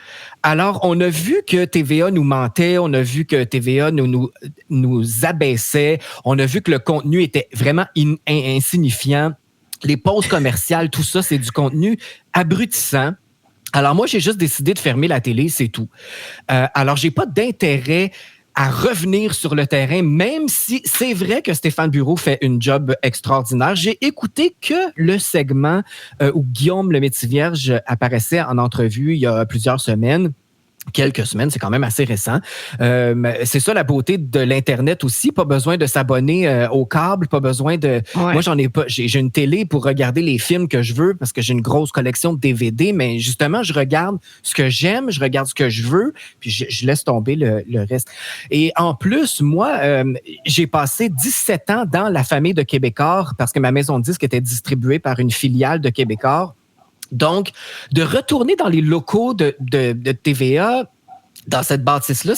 Alors, on a vu que TVA nous mentait, on a vu que TVA nous abaissait, on a vu que le contenu était vraiment insignifiant. Les pauses commerciales, tout ça, c'est du contenu abrutissant. Alors, moi, j'ai juste décidé de fermer la télé, c'est tout. Alors, j'ai pas d'intérêt à revenir sur le terrain, même si c'est vrai que Stéphane Bureau fait une job extraordinaire. J'ai écouté que le segment où Guillaume le Métis-Vierge apparaissait en entrevue il y a plusieurs semaines. quelques semaines, c'est quand même assez récent. C'est ça la beauté de l'Internet aussi. Pas besoin de s'abonner au câble, pas besoin de... Ouais. Moi, j'en ai pas. J'ai une télé pour regarder les films que je veux parce que j'ai une grosse collection de DVD, mais justement, je regarde ce que j'aime, je regarde ce que je veux, puis je laisse tomber le reste. Et en plus, moi, j'ai passé 17 ans dans la famille de Québécois parce que ma maison de disques était distribuée par une filiale de Québécois. Donc, de retourner dans les locaux de TVA, dans cette bâtisse-là,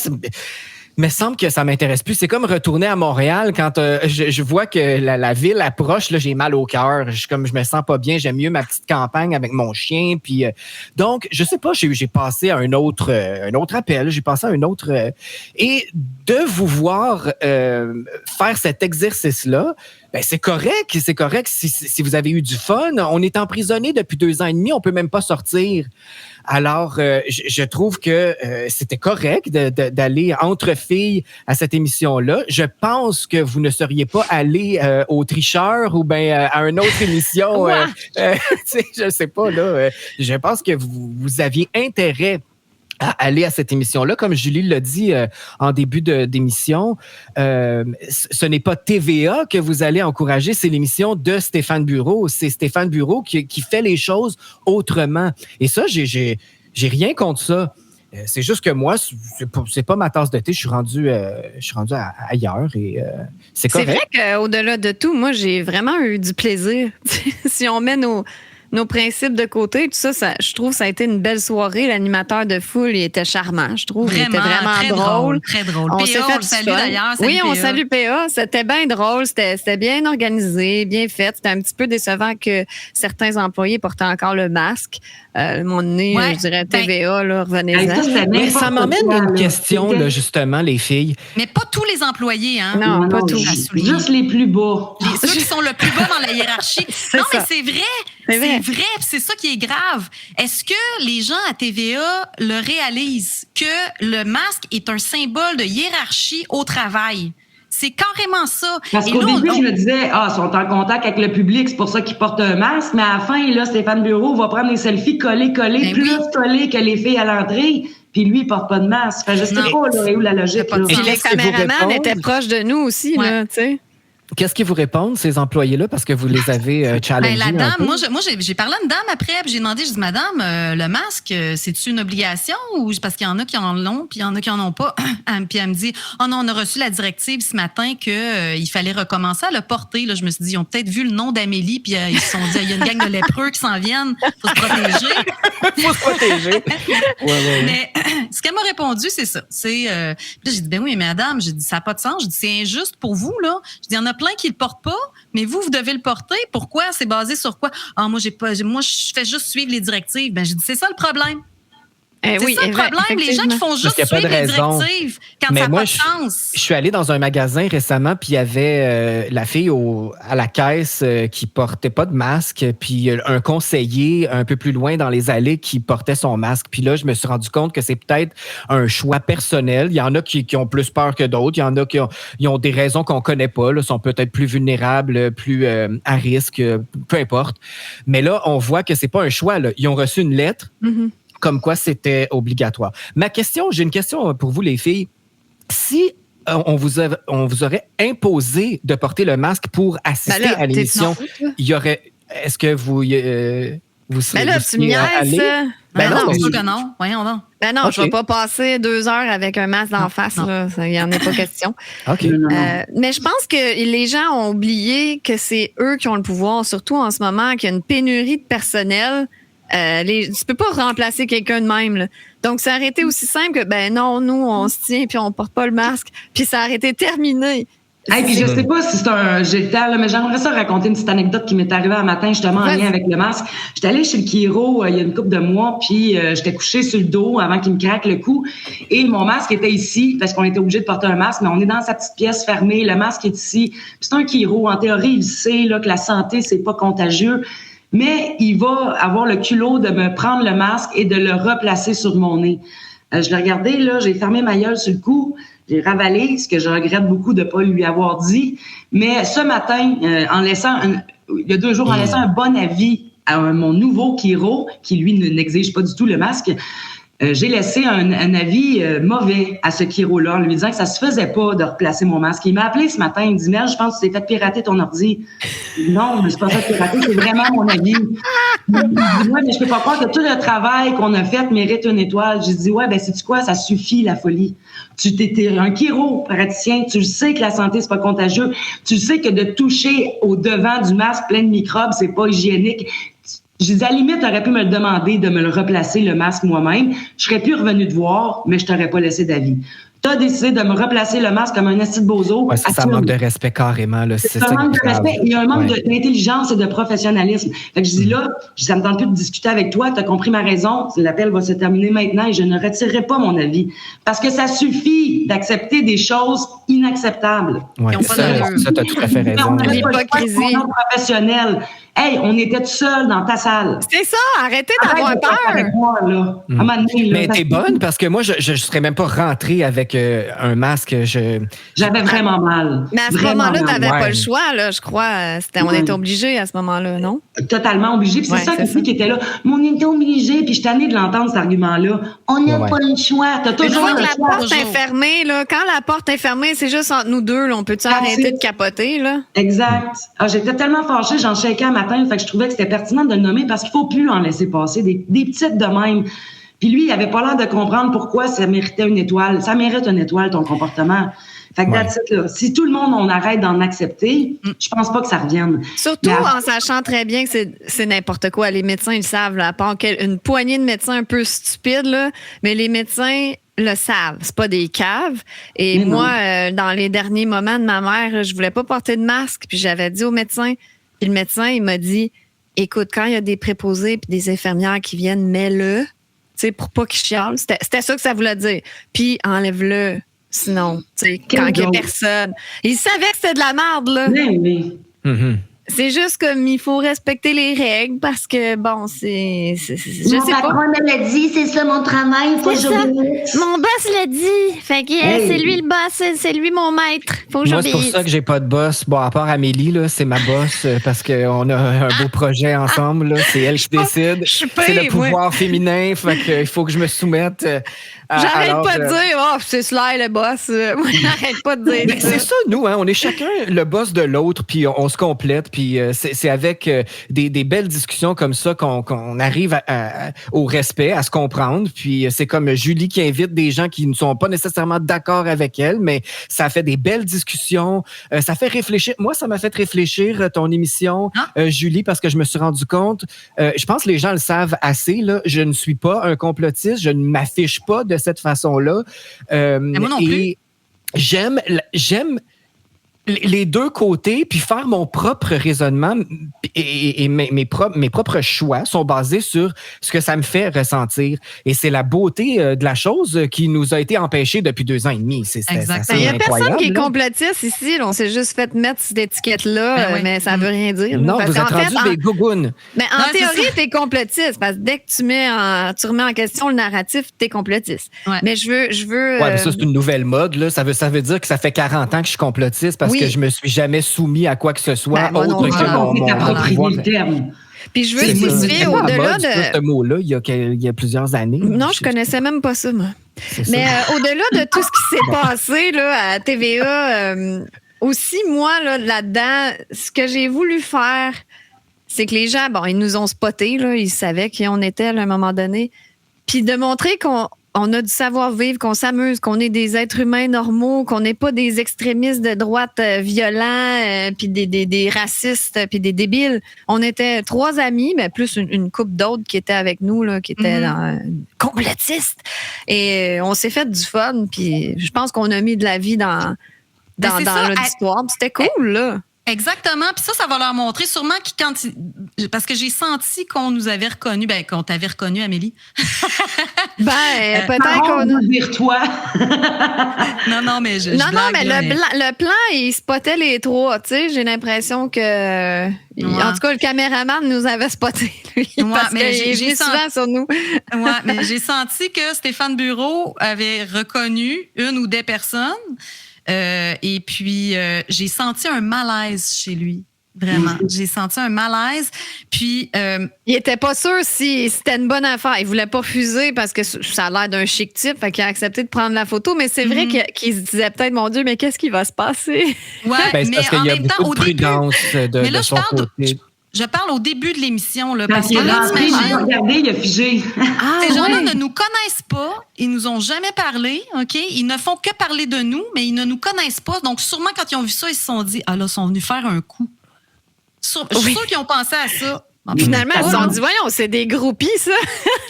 me semble que ça m'intéresse plus. C'est comme retourner à Montréal quand je vois que la ville approche, là, j'ai mal au cœur. Je me sens pas bien. J'aime mieux ma petite campagne avec mon chien. Puis, donc, je sais pas, j'ai passé à un autre appel. J'ai passé à un autre... et de vous voir faire cet exercice-là, ben c'est correct si vous avez eu du fun. On est emprisonné depuis 2 ans et demi, on peut même pas sortir. Alors, je trouve que c'était correct d'aller entre filles à cette émission-là. Je pense que vous ne seriez pas allé au Tricheur ou bien à une autre émission. Je sais pas, là. Je pense que vous aviez intérêt à aller à cette émission-là. Comme Julie l'a dit en début d'émission, ce n'est pas TVA que vous allez encourager, c'est l'émission de Stéphane Bureau. C'est Stéphane Bureau qui fait les choses autrement. Et ça, j'ai rien contre ça. C'est juste que moi, c'est pas ma tasse de thé. Je suis rendu ailleurs et c'est correct. C'est vrai qu'au-delà de tout, moi, j'ai vraiment eu du plaisir. Si on met nos principes de côté, tout ça, je trouve que ça a été une belle soirée. L'animateur de foule, il était charmant, je trouve. Il était vraiment drôle. Très drôle. On PA, s'est fait on le salue d'ailleurs. Oui, on salue PA. C'était bien drôle. C'était bien organisé, bien fait. C'était un petit peu décevant que certains employés portaient encore le masque. À un moment donné, je dirais TVA, là, revenez-en. Mais ça m'emmène une question, là, justement, les filles. Mais pas tous les employés, hein? Non, pas tous. Juste les plus bas. Ceux qui sont le plus bas dans la hiérarchie. Non, mais c'est vrai. C'est vrai, c'est ça qui est grave. Est-ce que les gens à TVA le réalisent que le masque est un symbole de hiérarchie au travail? C'est carrément ça. Parce qu'au début, je me disais, ils sont en contact avec le public, c'est pour ça qu'ils portent un masque. Mais à la fin, là, Stéphane Bureau va prendre des selfies collés, collés que les filles à l'entrée. Puis lui, il porte pas de masque. Fait, je sais pas, là, où la logique. Puis les caméramans étaient proches de nous aussi, là, tu sais. Qu'est-ce qu'ils vous répondent, ces employés-là, parce que vous les avez challengés? La dame, moi, j'ai parlé à une dame après, puis j'ai demandé, madame, le masque, c'est-tu une obligation ou parce qu'il y en a qui en ont, puis il y en a qui en ont pas? Puis elle me dit, non, on a reçu la directive ce matin qu'il fallait recommencer à le porter. Là, je me suis dit, ils ont peut-être vu le nom d'Amélie, puis ils se sont dit, il y a une gang de lépreux qui s'en viennent, faut se protéger. Faut se protéger. Mais ce qu'elle m'a répondu, c'est ça. Puis là, j'ai dit, ben oui, mais madame, j'ai dit, ça n'a pas de sens. J'ai dit, c'est injuste pour vous, là. J'ai dit, il y en a plein qui le portent pas, mais vous devez le porter. Pourquoi? C'est basé sur quoi? Moi, je fais juste suivre les directives. Ben, j'ai dit, c'est ça le problème. C'est ça le problème, les gens qui font juste suivre les directives quand ça n'a pas de sens. Je suis allé dans un magasin récemment, puis il y avait la fille à la caisse qui portait pas de masque, puis un conseiller un peu plus loin dans les allées qui portait son masque. Puis là, je me suis rendu compte que c'est peut-être un choix personnel. Il y en a qui ont plus peur que d'autres. Il y en a qui ont des raisons qu'on connaît pas, là, sont peut-être plus vulnérables, plus à risque, peu importe. Mais là, on voit que c'est pas un choix, là. Ils ont reçu une lettre. Mm-hmm. Comme quoi c'était obligatoire. J'ai une question pour vous, les filles. Si on vous aurait imposé de porter le masque pour assister à l'émission, il y aurait... Est-ce que vous Mais là, tu me niaises. Non, c'est sûr que non. Voyons donc. Ben non, je ne vais pas passer 2 heures avec un masque d'en face. Il n'y en a pas question. Okay. Mais je pense que les gens ont oublié que c'est eux qui ont le pouvoir, surtout en ce moment, qu'il y a une pénurie de personnel. Tu peux pas remplacer quelqu'un de même, là. Donc, ça aurait été aussi simple que, non, nous, on se tient puis on porte pas le masque. Puis ça aurait été terminé. Puis je sais pas si c'est un génital, mais j'aimerais ça raconter une petite anecdote qui m'est arrivée un matin, justement, en lien avec le masque. J'étais allée chez le chiro il y a une couple de mois, puis j'étais couchée sur le dos avant qu'il me craque le cou. Et mon masque était ici, parce qu'on était obligé de porter un masque, mais on est dans sa petite pièce fermée, le masque est ici. Puis c'est un chiro, en théorie, il sait là, que la santé, c'est pas contagieux. Mais il va avoir le culot de me prendre le masque et de le replacer sur mon nez. Je l'ai regardé, là, j'ai fermé ma gueule sur le cou, j'ai ravalé, ce que je regrette beaucoup de ne pas lui avoir dit. Mais ce matin, il y a 2 jours, en laissant un bon avis à mon nouveau chiro, qui lui n'exige pas du tout le masque, j'ai laissé un avis mauvais à ce chiro-là, en lui disant que ça se faisait pas de replacer mon masque. Il m'a appelé ce matin, il me dit « Merde, je pense que tu t'es fait pirater ton ordi. » Non, mais c'est pas fait pirater, c'est vraiment mon avis. Il me dit « Ouais, mais je peux pas croire que tout le travail qu'on a fait mérite une étoile. » J'ai dit « Ouais, ben sais-tu quoi, ça suffit la folie. Tu t'es un chiropraticien, tu le sais que la santé, c'est pas contagieux. Tu le sais que de toucher au devant du masque plein de microbes, c'est pas hygiénique. » J'ai dit, à la limite, t'aurais pu me le demander de me le replacer, le masque moi-même. Je serais plus revenu te voir, mais je t'aurais pas laissé d'avis. T'as décidé de me replacer le masque comme un esti de bozo. Ouais, ça manque de respect carrément. Là. C'est un manque de respect. Il y a un manque d'intelligence et de professionnalisme. Fait que je dis là, ça me tente plus de discuter avec toi. Tu as compris ma raison. L'appel va se terminer maintenant et je ne retirerai pas mon avis. Parce que ça suffit d'accepter des choses inacceptables. Ouais, ça, tu as tout à fait raison. L'hypocrisie. Professionnel. Hey, on était tout seul dans ta salle. C'est ça, arrêtez d'avoir peur. Mais t'es bonne parce que moi, je serais même pas rentrée avec un masque. J'avais vraiment mal. Mais à ce moment-là, t'avais pas le choix, là, je crois. On était obligés à ce moment-là, non? Totalement obligés. Puis c'est ça qui était là. Mais on était obligés. Puis je suis tannée de l'entendre cet argument-là. On n'a pas le choix. T'as toujours le choix. La porte est fermée, là. Quand la porte est fermée, c'est juste entre nous deux. Là. On peut-tu arrêter de capoter, là? Exact. J'étais tellement fâchée, j'en shakeais un matin. Fait que je trouvais que c'était pertinent de le nommer parce qu'il faut plus en laisser passer des petites de même. Puis lui, il avait pas l'air de comprendre pourquoi ça méritait une étoile. Ça mérite une étoile, ton comportement. Fait que that's it, là. Si tout le monde, on arrête d'en accepter, je pense pas que ça revienne. Surtout en sachant très bien que c'est n'importe quoi. Les médecins, ils le savent, là, à part une poignée de médecins un peu stupides, là, mais les médecins le savent. C'est pas des caves. Et moi, dans les derniers moments de ma mère, je voulais pas porter de masque, puis j'avais dit au médecin. Puis le médecin, il m'a dit, écoute, quand il y a des préposés puis des infirmières qui viennent, mets-le, tu sais, pour pas qu'ils chialent. C'était ça que ça voulait dire. Puis enlève-le. Sinon, tu sais, quand il y a personne. Il savait que c'était de la merde, là. Oui. Mm-hmm. C'est juste comme il faut respecter les règles parce que, bon, je sais pas. Mon patron me l'a dit, c'est ça mon travail, il faut que j'obéisse. Mon boss l'a dit. Fait que c'est lui le boss, c'est lui mon maître. Faut que j'obéisse. Moi, c'est pour ça que j'ai pas de boss. Bon, à part Amélie, là, c'est ma boss parce qu'on a un beau projet ensemble. Là. C'est elle qui décide. C'est le pouvoir féminin. Fait que il faut que je me soumette. J'arrête pas de dire, c'est Sly le boss. J'arrête pas de dire. C'est ça, nous, hein, on est chacun le boss de l'autre, puis on se complète. Puis c'est avec des belles discussions comme ça qu'on arrive au respect, à se comprendre. Puis c'est comme Julie qui invite des gens qui ne sont pas nécessairement d'accord avec elle, mais ça fait des belles discussions. Ça fait réfléchir. Moi, ça m'a fait réfléchir ton émission, Julie, parce que je me suis rendu compte, je pense que les gens le savent assez, là, je ne suis pas un complotiste, je ne m'affiche pas de cette façon-là. Moi non plus. J'aime les deux côtés, puis faire mon propre raisonnement et mes propres choix sont basés sur ce que ça me fait ressentir. Et c'est la beauté de la chose qui nous a été empêchée depuis 2 ans et demi. Exactement. Il n'y a personne qui est complotiste ici. On s'est juste fait mettre cette étiquette-là, mais ça ne veut rien dire. Non, vous êtes rendus des gougounes. Mais en théorie, tu es complotiste, parce que dès que tu remets en question le narratif, tu es complotiste. Ouais. Mais je veux mais ça, c'est une nouvelle mode. Là. Ça veut dire que ça fait 40 ans que je suis complotiste parce que je me suis jamais soumis à quoi que ce soit autre que mon pouvoir. Puis je veux justifier au-delà de... ce mot-là, il y a plusieurs années. Non, je connaissais même pas ça, moi. Mais au-delà de tout ce qui s'est passé là, à TVA, aussi, moi, là-dedans, ce que j'ai voulu faire, c'est que les gens, ils nous ont spotés, là, ils savaient qui on était à un moment donné, puis de montrer qu'on a du savoir-vivre, qu'on s'amuse, qu'on est des êtres humains normaux, qu'on n'est pas des extrémistes de droite violents, puis des racistes, puis des débiles. On était 3 amis, mais plus une couple d'autres qui étaient avec nous, là, qui étaient complotistes. Et on s'est fait du fun, puis je pense qu'on a mis de la vie dans l'auditoire. C'était cool, là. Exactement. Puis ça va leur montrer sûrement parce que j'ai senti qu'on nous avait reconnus, qu'on t'avait reconnu, Amélie. Peut-être qu'on a... dire toi. Non, mais je Non, blague, mais le plan, il spottait les 3, tu sais. J'ai l'impression que... En tout cas, le caméraman nous avait spoté, lui. Parce qu'il est souvent sur nous. Ouais, mais j'ai senti que Stéphane Bureau avait reconnu une ou des personnes. Et puis, j'ai senti un malaise chez lui Vraiment. J'ai senti un malaise. Puis. Il était pas sûr si c'était une bonne affaire. Il voulait pas refuser parce que ça a l'air d'un chic type. Fait qu'il a accepté de prendre la photo. Mais c'est vrai qu'il se disait peut-être, mon Dieu, mais qu'est-ce qui va se passer? Ouais, mais parce qu'il y a beaucoup de prudence de son côté. Je parle au début de l'émission. Là, parce que là, regardez, il a figé. Ces gens-là ne nous connaissent pas. Ils nous ont jamais parlé. OK? Ils ne font que parler de nous, mais ils ne nous connaissent pas. Donc, sûrement, quand ils ont vu ça, ils se sont dit, ah là, ils sont venus faire un coup. Je suis sûre qu'ils ont pensé à ça. Finalement, ils se sont dit, voyons, c'est des groupies, ça.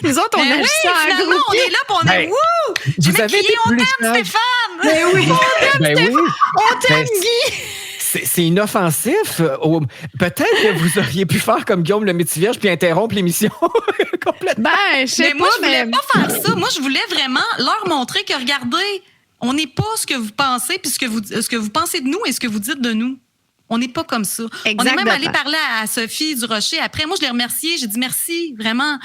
Nous autres, on a juste ça en finalement, on est là, puis on est wouh! Vous avez été on plus t'aime, Stéphane! Ben oui! On t'aime, Guy! C'est inoffensif. Peut-être que vous auriez pu faire comme Guillaume le Métivierge puis interrompre l'émission complètement. Je sais pas, moi, je voulais pas faire ça. Moi, je voulais vraiment leur montrer que, regardez, on n'est pas ce que vous pensez, puis ce que vous pensez de nous et ce que vous dites de nous. On n'est pas comme ça. Exactement. On est même allé parler à Sophie Durocher. Après, moi, je l'ai remerciée. J'ai dit merci, vraiment.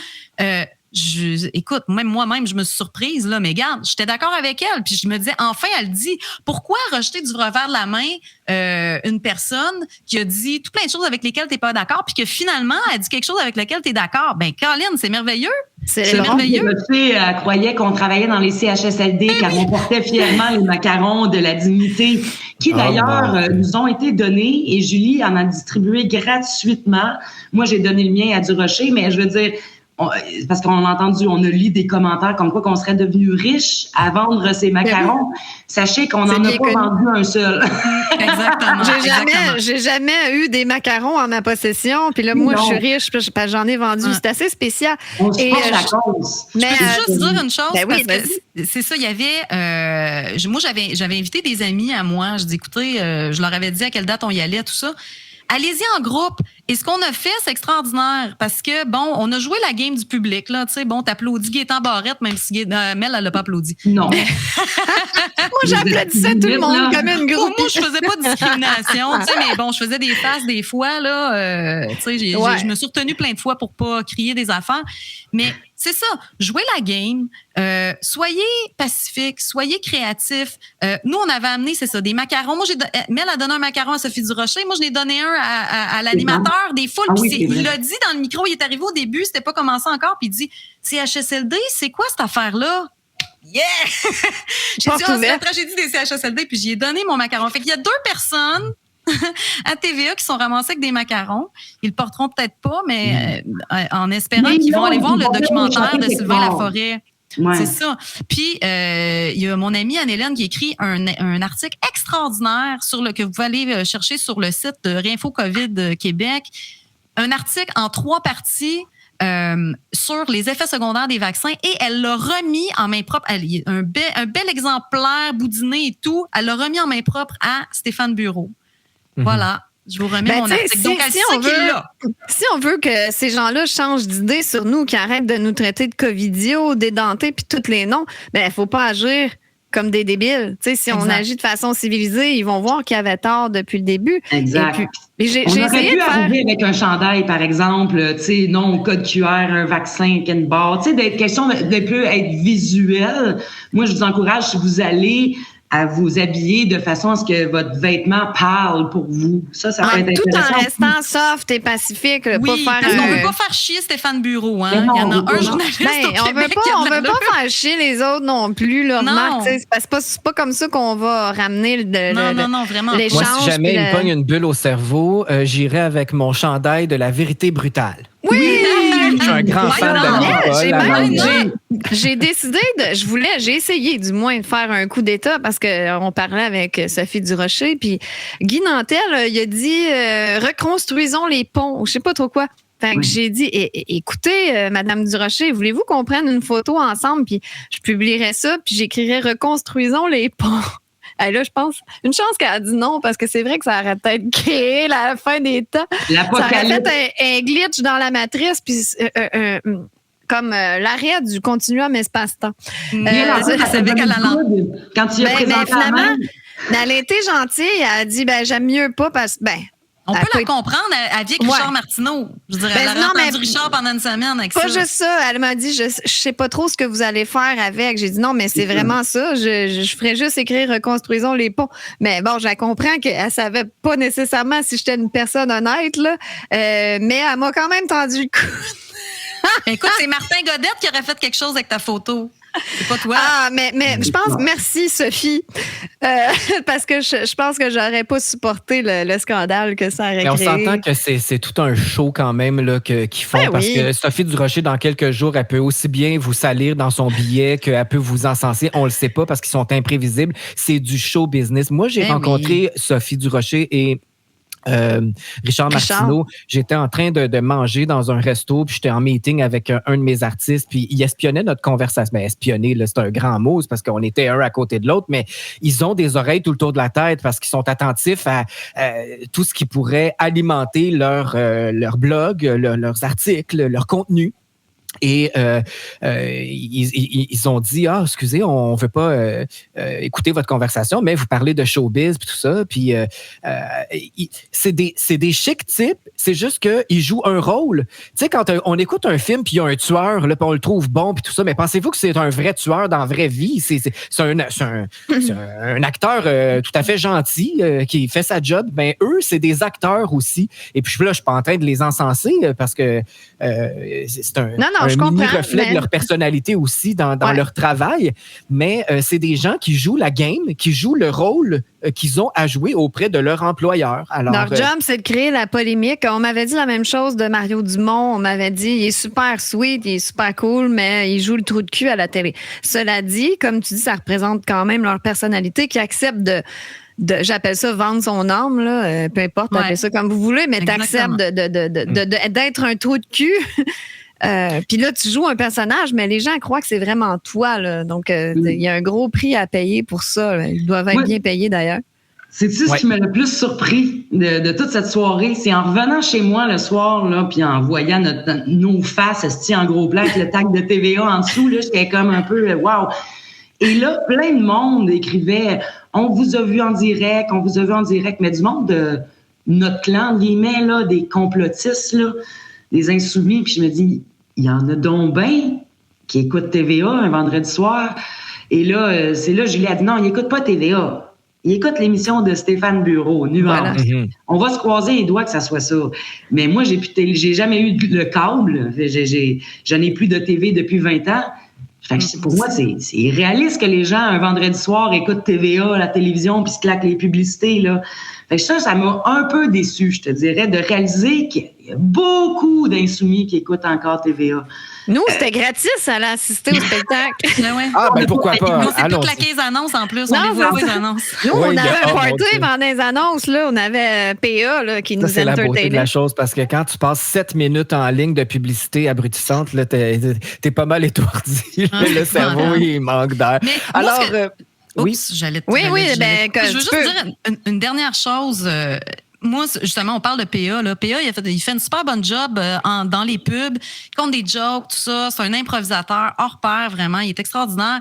Écoute, même moi-même, je me suis surprise, là, mais regarde, j'étais d'accord avec elle. Puis je me disais, enfin, elle dit, pourquoi rejeter du revers de la main une personne qui a dit tout plein de choses avec lesquelles tu n'es pas d'accord, puis que finalement, elle dit quelque chose avec lequel tu es d'accord? Ben, Caroline, c'est merveilleux. C'est merveilleux. Elle croyait qu'on travaillait dans les CHSLD, qu'elle remportait fièrement les macarons de la dignité, qui d'ailleurs nous ont été donnés, et Julie en a distribué gratuitement. Moi, j'ai donné le mien à Durocher, mais je veux dire, parce qu'on a entendu, on a lu des commentaires comme quoi qu'on serait devenu riche à vendre ces macarons. Sachez qu'on n'en a pas vendu un seul. Exactement. J'ai jamais eu des macarons en ma possession. Puis là, moi, je suis riche, parce que j'en ai vendu. C'est assez spécial. On se penche la cause. Mais je peux juste dire une chose, oui, parce que c'est ça, il y avait... moi, j'avais invité des amis à moi. Je dis, écoutez, je leur avais dit à quelle date on y allait, tout ça. Allez-y en groupe. Et ce qu'on a fait, c'est extraordinaire parce que, bon, on a joué la game du public, là. Tu sais, bon, t'applaudis Gaétan Barrette, même si Mel, elle l'a pas applaudi. Non. Moi, j'applaudissais tout le monde comme une groupe. Moi, je faisais pas de discrimination, tu sais, mais bon, je faisais des faces des fois, là. Tu sais, je me suis retenue plein de fois pour pas crier des affaires. Mais c'est ça, jouez la game, soyez pacifiques, soyez créatifs. Nous, on avait amené, c'est ça, des macarons. Moi, Mel a donné un macaron à Sophie Durocher. Moi, je l'ai donné un à l'animateur des foules. Il l'a dit dans le micro, il est arrivé au début, c'était pas commencé encore, puis il dit, CHSLD, c'est quoi cette affaire-là? Yeah! J'ai dit, c'est la tragédie des CHSLD, puis j'y ai donné mon macaron. Fait qu'il y a 2 personnes à TVA qui sont ramassés avec des macarons. Ils le porteront peut-être pas, mais en espérant qu'ils vont aller voir le documentaire de Sylvain Laforêt. Ouais. C'est ça. Puis, il y a mon amie Anne-Hélène qui écrit un article extraordinaire que vous pouvez aller chercher sur le site de Réinfo COVID Québec. Un article en 3 parties sur les effets secondaires des vaccins et elle l'a remis en main propre. Un bel exemplaire boudiné et tout. Elle l'a remis en main propre à Stéphane Bureau. Voilà. Je vous remets mon article. Donc, si on veut que ces gens-là changent d'idée sur nous, qu'ils arrêtent de nous traiter de covidio, d'édentés, puis tous les noms, il ne faut pas agir comme des débiles. T'sais, si on agit de façon civilisée, ils vont voir qu'ils avaient tort depuis le début. Exact. J'ai on aurait essayé pu de faire... arriver avec un chandail, par exemple, non, code QR, un vaccin, une barre, d'être question de plus être visuel. Moi, je vous encourage, si vous allez à vous habiller de façon à ce que votre vêtement parle pour vous. Ça peut être tout intéressant. En restant soft et pacifique. Oui, pas faire, parce qu'on ne veut pas faire chier Stéphane Bureau. Hein? Il y en a un journaliste au Québec. On ne veut pas faire chier les autres non plus. Là, c'est pas comme ça qu'on va ramener non, vraiment. l'échange. Moi, si jamais il me pogne une bulle au cerveau, j'irai avec mon chandail de la vérité brutale. Oui! Je suis un grand fan de J'ai décidé j'ai essayé du moins de faire un coup d'État parce qu'on parlait avec Sophie Durocher, puis Guy Nantel, il a dit reconstruisons les ponts, je sais pas trop quoi. Fait que j'ai dit, écoutez, Madame Durocher, voulez-vous qu'on prenne une photo ensemble, puis je publierai ça, puis j'écrirai reconstruisons les ponts. Et là, je pense, une chance qu'elle a dit non, parce que c'est vrai que ça aurait peut-être créé la fin des temps. Ça aurait fait un glitch dans la matrice, puis comme l'arrêt du continuum espace-temps. Ça savait qu'elle allait. Quand tu as présenté finalement, elle a été gentille, elle a dit, j'aime mieux pas, parce que, On peut la comprendre, elle vient avec Richard Martineau. Je dirais, elle a entendu Richard pendant une semaine avec ça. Pas juste ça. Elle m'a dit, je sais pas trop ce que vous allez faire avec. J'ai dit, non, mais c'est vraiment ça. Je ferais juste écrire Reconstruisons les ponts. Mais bon, je comprends qu'elle savait pas nécessairement si j'étais une personne honnête, là. Mais elle m'a quand même tendu le coup. Écoute, c'est Martin Godette qui aurait fait quelque chose avec ta photo. C'est pas toi. Ah, mais je pense, merci Sophie, parce que je pense que j'aurais pas supporté le scandale que ça aurait créé. On s'entend que c'est tout un show quand même là, qu'ils font, parce que Sophie Durocher, dans quelques jours, elle peut aussi bien vous salir dans son billet qu'elle peut vous encenser. On le sait pas parce qu'ils sont imprévisibles. C'est du show business. Moi, j'ai rencontré Sophie Durocher et Richard Martineau. J'étais en train de manger dans un resto, puis j'étais en meeting avec un de mes artistes, puis il espionnait notre conversation. Ben, espionner, là, c'est un grand mot, c'est parce qu'on était un à côté de l'autre, mais ils ont des oreilles tout le tour de la tête parce qu'ils sont attentifs à tout ce qui pourrait alimenter leur blog, leurs articles, leur contenu. Et ils ont dit, excusez, on veut pas écouter votre conversation, mais vous parlez de showbiz puis tout ça. Puis c'est des chics types. C'est juste qu'ils jouent un rôle. Tu sais, quand on écoute un film puis il y a un tueur, là, puis on le trouve bon puis tout ça, mais pensez-vous que c'est un vrai tueur dans la vraie vie? C'est un acteur tout à fait gentil qui fait sa job. Ben eux, c'est des acteurs aussi. Et puis là, je suis pas en train de les encenser parce que c'est un reflet de leur personnalité aussi dans leur travail, mais c'est des gens qui jouent la game, qui jouent le rôle qu'ils ont à jouer auprès de leur employeur. Alors, leur job, c'est de créer la polémique. On m'avait dit la même chose de Mario Dumont. On m'avait dit, il est super sweet, il est super cool, mais il joue le trou de cul à la télé. Cela dit, comme tu dis, ça représente quand même leur personnalité qui accepte j'appelle ça vendre son âme, là, peu importe, appelez ça comme vous voulez, mais t'acceptes d'être un trou de cul. Puis là, tu joues un personnage, mais les gens croient que c'est vraiment toi. Là. Donc, il y a un gros prix à payer pour ça. Là. Ils doivent être bien payés, d'ailleurs. C'est-tu ce qui m'a le plus surpris de toute cette soirée? C'est en revenant chez moi le soir, là, puis en voyant nos faces en gros plan avec le tag de TVA en dessous, là, j'étais comme un peu « wow ». Et là, plein de monde écrivait « on vous a vu en direct, on vous a vu en direct », mais du monde de notre clan, guillemets, là, des complotistes, là, des insoumis, puis je me dis, il y en a donc bien qui écoutent TVA un vendredi soir. Et là, c'est là, Julie a dit, non, il n'écoute pas TVA. Il écoute l'émission de Stéphane Bureau, Nuance. Voilà. On va se croiser les doigts que ça soit ça. Mais moi, j'ai jamais eu le câble. Je n'ai plus de TV depuis 20 ans. Fait que pour moi, c'est irréaliste que les gens, un vendredi soir, écoutent TVA, la télévision, puis se claquent les publicités, là. Fait que ça m'a un peu déçu, je te dirais, de réaliser qu'il y a beaucoup d'insoumis qui écoutent encore TVA. Nous, c'était gratis, aller assister au spectacle. Ben pourquoi pas? On s'est pas claqué les annonces en plus. On les voit les annonces. Nous, on avait un party pendant les annonces. Là. On avait PA là, qui nous entertainait. C'est la beauté de la chose, parce que quand tu passes 7 minutes en ligne de publicité abrutissante, là, t'es pas mal étourdi. Le cerveau, il manque d'air. Alors, oui, j'allais te dire. Je veux juste dire une dernière chose. Moi, justement, on parle de PA. Là. PA, il fait une super bonne job dans les pubs. Il compte des jokes, tout ça. C'est un improvisateur hors pair, vraiment. Il est extraordinaire.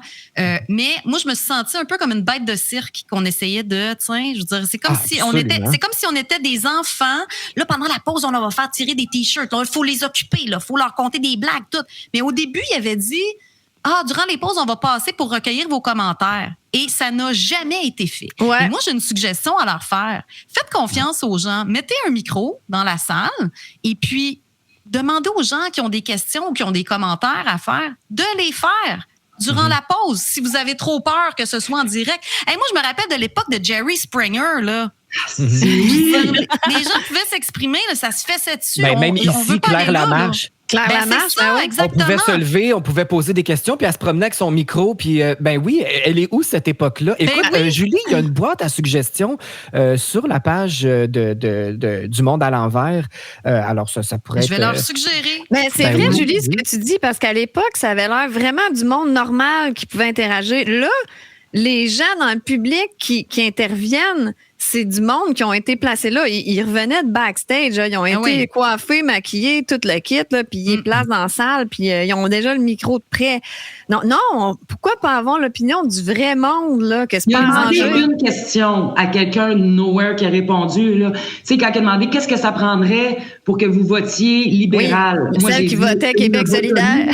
Mais moi, je me suis sentie un peu comme une bête de cirque qu'on essayait je veux dire, c'est comme si on était des enfants. Là, pendant la pause, on leur va faire tirer des t-shirts. Il faut les occuper. Il faut leur conter des blagues, tout. Mais au début, il avait dit, durant les pauses, on va passer pour recueillir vos commentaires. Et ça n'a jamais été fait. Ouais. Et moi, j'ai une suggestion à leur faire. Faites confiance aux gens. Mettez un micro dans la salle et puis demandez aux gens qui ont des questions ou qui ont des commentaires à faire de les faire durant la pause. Si vous avez trop peur que ce soit en direct. Moi, je me rappelle de l'époque de Jerry Springer, là. Les gens pouvaient s'exprimer, là, ça se faisait dessus. Même ici, Claire Lamarche. Exactement. On pouvait se lever, on pouvait poser des questions, puis elle se promenait avec son micro, puis elle est où cette époque-là? Écoute, Julie, il y a une boîte à suggestions sur la page du Monde à l'envers. Alors ça pourrait être... Je vais leur suggérer. Mais c'est vrai, Julie, ce que tu dis, parce qu'à l'époque, ça avait l'air vraiment du monde normal qui pouvait interagir. Là, les gens dans le public qui interviennent, c'est du monde qui ont été placés là. Ils revenaient de backstage. Là. Ils ont été coiffés, maquillés, tout le kit, là, puis ils placent dans la salle, puis ils ont déjà le micro de près. Non, pourquoi pas avoir l'opinion du vrai monde, là, que c'est pas en jeu? Il y a une question à quelqu'un de Nowhere qui a répondu, là. Tu sais, quand il a demandé qu'est-ce que ça prendrait pour que vous votiez libéral. Oui, celle qui votait Québec solidaire.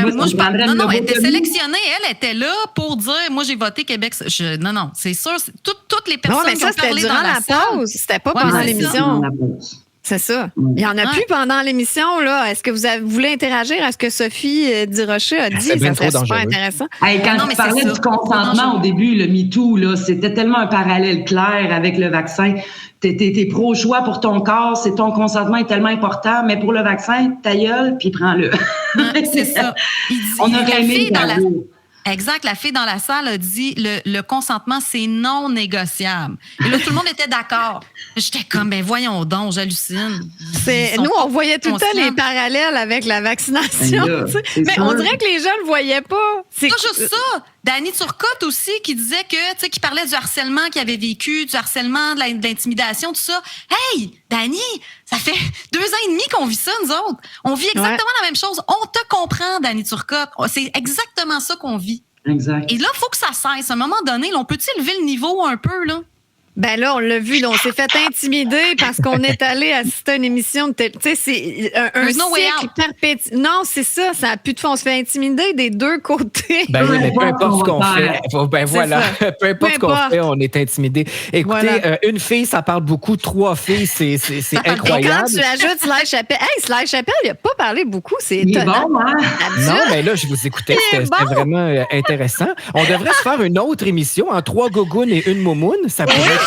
Moi, non, elle était sélectionnée. Elle était là pour dire, moi, j'ai voté Québec. Non, c'est sûr. Toutes les personnes qui ont parlé dans la pause. C'était pas pendant l'émission. C'est ça. Il n'y en a plus pendant l'émission, là. Est-ce que vous voulez interagir à ce que Sophie Durocher a dit? Ça serait super intéressant. Quand tu parlais du consentement au début, le MeToo, là, c'était tellement un parallèle clair avec le vaccin. T'es pro-choix pour ton corps, ton consentement est tellement important, mais pour le vaccin, ta gueule, puis prends-le. C'est ça. On aurait aimé Exact. La fille dans la salle a dit le consentement, c'est non négociable. Et là, tout le monde était d'accord. J'étais comme, ben voyons donc, j'hallucine. Nous, on voyait tout le temps les parallèles avec la vaccination. Mais on dirait que les gens ne le voyaient pas. C'est pas juste ça. Dany Turcotte aussi qui disait que, qui parlait du harcèlement qu'il avait vécu, du harcèlement, de l'intimidation, tout ça. Hey, Dany, ça fait 2 ans et demi qu'on vit ça, nous autres. On vit exactement la même chose. On te comprend, Dany Turcotte. C'est exactement ça qu'on vit. Exact. Et là, il faut que ça cesse. À un moment donné, là, on peut-il élever le niveau un peu, là? Ben là, on l'a vu, là, on s'est fait intimider parce qu'on est allé assister à une émission de télé. Tu sais, c'est un cycle perpétuel. Non, c'est ça, ça a plus de fond. On se fait intimider des deux côtés. Ben oui, mais peu importe ce qu'on fait. Ben voilà, peu importe ce qu'on fait, on est intimidé. Écoutez, une fille, ça parle beaucoup. 3 filles, c'est incroyable. Et quand tu ajoutes Sly Chappelle, Sly Chappelle, il n'a pas parlé beaucoup, c'est étonnant. Bon, hein? Non, mais là, je vous écoutais, c'était vraiment intéressant. On devrait se faire une autre émission en 3 gougounes et une moumoune. Ça pourrait être...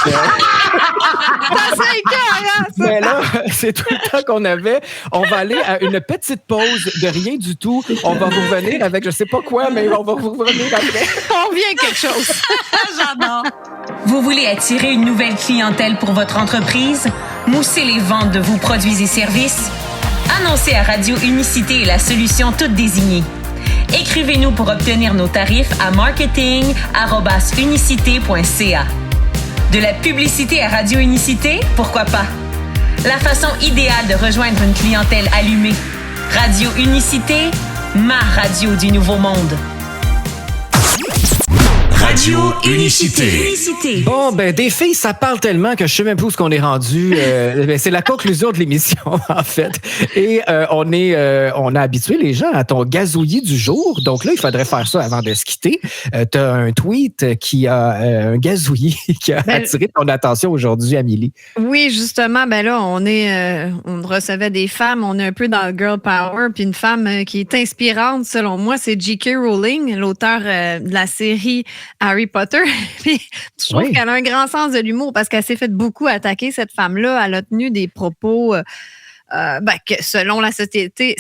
Mais là, c'est tout le temps qu'on avait. On va aller à une petite pause de rien du tout. On va vous revenir avec je sais pas quoi, mais on va vous revenir après. On vient quelque chose. J'adore. Vous voulez attirer une nouvelle clientèle pour votre entreprise? Mousser les ventes de vos produits et services? Annoncez à Radio Unicité la solution toute désignée. Écrivez-nous pour obtenir nos tarifs à marketing@unicité.ca. De la publicité à Radio Unicité? Pourquoi pas? La façon idéale de rejoindre une clientèle allumée. Radio Unicité, ma radio du Nouveau Monde. Radio Unicité. Bon, ben, des filles, ça parle tellement que je sais même plus où qu'on est rendu. C'est la conclusion de l'émission, en fait. Et on a habitué les gens à ton gazouillis du jour. Donc là, il faudrait faire ça avant de se quitter. Tu as un tweet qui a un gazouillis qui a attiré ton attention aujourd'hui, Amélie. Oui, justement, ben là, on recevait des femmes, on est un peu dans le girl power, puis une femme qui est inspirante, selon moi, c'est J.K. Rowling, l'auteur de la série Harry Potter. Puis, je trouve qu'elle a un grand sens de l'humour parce qu'elle s'est fait beaucoup attaquer, cette femme-là. Elle a tenu des propos que selon la société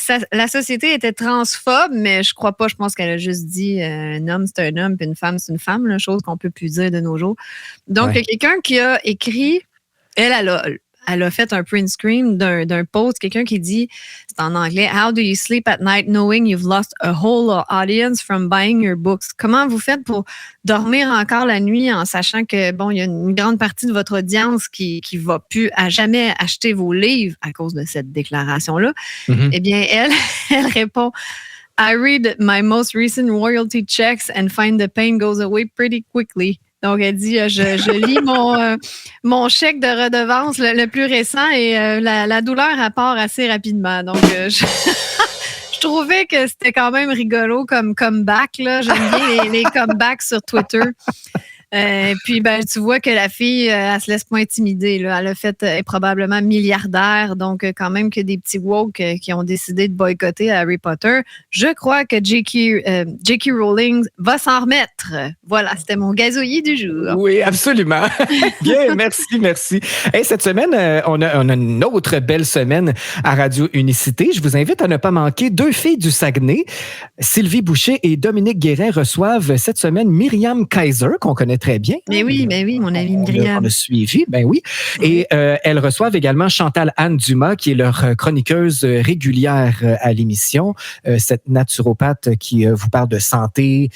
était transphobe, mais je crois pas. Je pense qu'elle a juste dit un homme, c'est un homme, puis une femme, c'est une femme, là, chose qu'on peut plus dire de nos jours. Donc, il y a quelqu'un qui a écrit, elle a fait un print screen d'un post, quelqu'un qui dit, c'est en anglais, How do you sleep at night knowing you've lost a whole audience from buying your books? Comment vous faites pour dormir encore la nuit en sachant que, bon, il y a une grande partie de votre audience qui va plus à jamais acheter vos livres à cause de cette déclaration-là? Mm-hmm. Eh bien, elle répond, I read my most recent royalty checks and find the pain goes away pretty quickly. Donc, elle dit, je lis mon chèque de redevance le plus récent et la douleur elle part assez rapidement. Donc, je trouvais que c'était quand même rigolo comme comeback. Là. J'aime bien les comebacks sur Twitter. Puis, ben, tu vois que la fille, elle se laisse pas intimider. Là. Elle est probablement milliardaire. Donc, quand même que des petits woke qui ont décidé de boycotter Harry Potter. Je crois que J.K. Rowling va s'en remettre. Voilà, c'était mon gazouillis du jour. Oui, absolument. Bien, merci. Hey, cette semaine, on a une autre belle semaine à Radio Unicité. Je vous invite à ne pas manquer 2 filles du Saguenay. Sylvie Boucher et Dominique Guérin reçoivent cette semaine Myriam Kaiser, qu'on connaît très bien. Mais oui, mon ami Myriam. On a suivi, ben oui. Et elles reçoivent également Chantal Anne Dumas, qui est leur chroniqueuse régulière à l'émission, cette naturopathe qui vous parle de santé.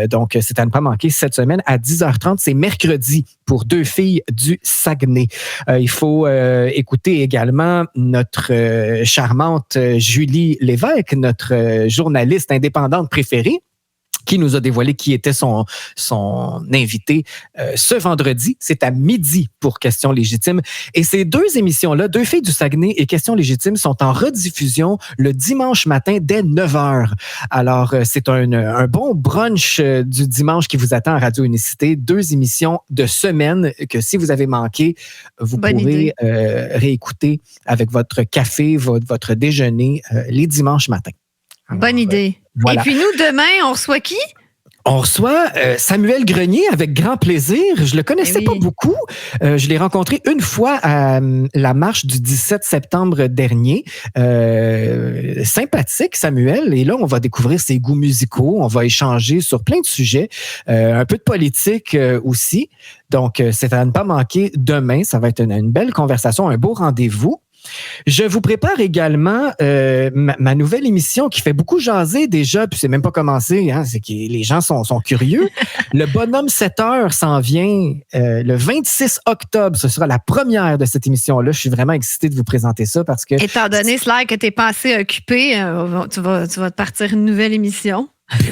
Donc, c'est à ne pas manquer cette semaine à 10h30. C'est mercredi pour deux filles du Saguenay. Il faut écouter également notre charmante Julie Lévesque, notre journaliste indépendante préférée, qui nous a dévoilé qui était son invité ce vendredi. C'est à midi pour Questions légitimes. Et ces deux émissions-là, Deux filles du Saguenay et Questions légitimes, sont en rediffusion le dimanche matin dès 9h. Alors, c'est un bon brunch du dimanche qui vous attend à Radio Unicité. Deux émissions de semaine que si vous avez manqué, vous pourrez réécouter avec votre café, votre déjeuner les dimanches matins. Alors, bonne idée. Voilà. Et puis nous, demain, on reçoit qui? On reçoit Samuel Grenier avec grand plaisir. Je le connaissais pas beaucoup. Je l'ai rencontré une fois à la marche du 17 septembre dernier. Sympathique, Samuel. Et là, on va découvrir ses goûts musicaux. On va échanger sur plein de sujets. Un peu de politique aussi. Donc, c'est à ne pas manquer demain. Ça va être une belle conversation, un beau rendez-vous. Je vous prépare également ma nouvelle émission qui fait beaucoup jaser déjà, puis c'est même pas commencé, hein, c'est que les gens sont curieux. Le Bonhomme 7 heures s'en vient le 26 octobre. Ce sera la première de cette émission-là. Je suis vraiment excité de vous présenter ça parce que... Étant donné, Sly, que tu n'es pas assez occupé, tu vas te partir une nouvelle émission.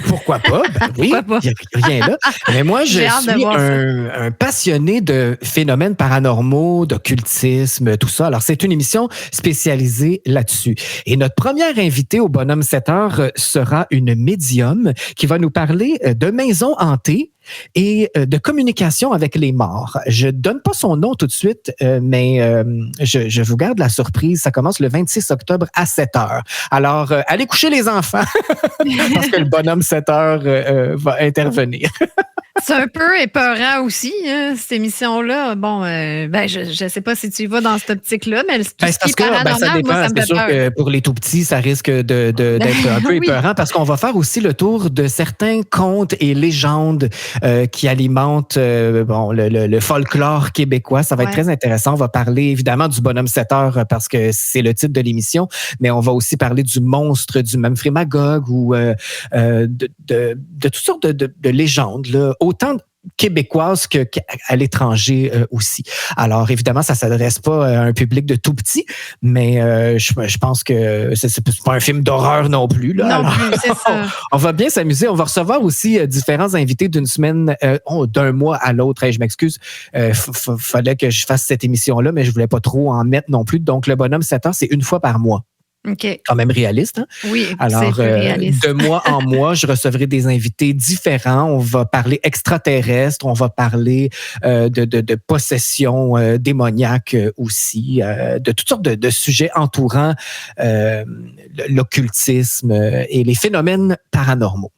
Pourquoi pas? Ben oui, il n'y a rien là. Mais moi, je suis un passionné de phénomènes paranormaux, d'occultisme, tout ça. Alors, c'est une émission spécialisée là-dessus. Et notre première invitée au Bonhomme 7 heures sera une médium qui va nous parler de maisons hantées et de communication avec les morts. Je donne pas son nom tout de suite, mais je vous garde la surprise. Ça commence le 26 octobre à 7 heures. Alors, allez coucher les enfants parce que le Bonhomme 7 heures va intervenir. C'est un peu épeurant aussi, hein, cette émission-là. Bon, je sais pas si tu y vas dans cette optique-là, mais tout ce qui est paranormal, ça dépend. moi, ça me fait sûr peur. Que pour les tout-petits, ça risque d'être un peu épeurant parce qu'on va faire aussi le tour de certains contes et légendes qui alimentent le folklore québécois. Ça va être très intéressant. On va parler évidemment du Bonhomme 7 heures parce que c'est le titre de l'émission, mais on va aussi parler du monstre du Memphrey Magog ou de toutes sortes de légendes, là, autant québécoises qu'à l'étranger aussi. Alors, évidemment, ça ne s'adresse pas à un public de tout petit, mais je pense que c'est pas un film d'horreur non plus. Là. Non plus, c'est ça. On va bien s'amuser. On va recevoir aussi différents invités d'une semaine, d'un mois à l'autre. Je m'excuse, fallait que je fasse cette émission-là, mais je voulais pas trop en mettre non plus. Donc, le Bonhomme 7 heures, c'est une fois par mois. Okay. Quand même réaliste. Hein? Oui, alors, c'est réaliste. De mois en mois, je recevrai des invités différents. On va parler extraterrestre, on va parler de possession démoniaque aussi, de toutes sortes de sujets entourant l'occultisme et les phénomènes paranormaux.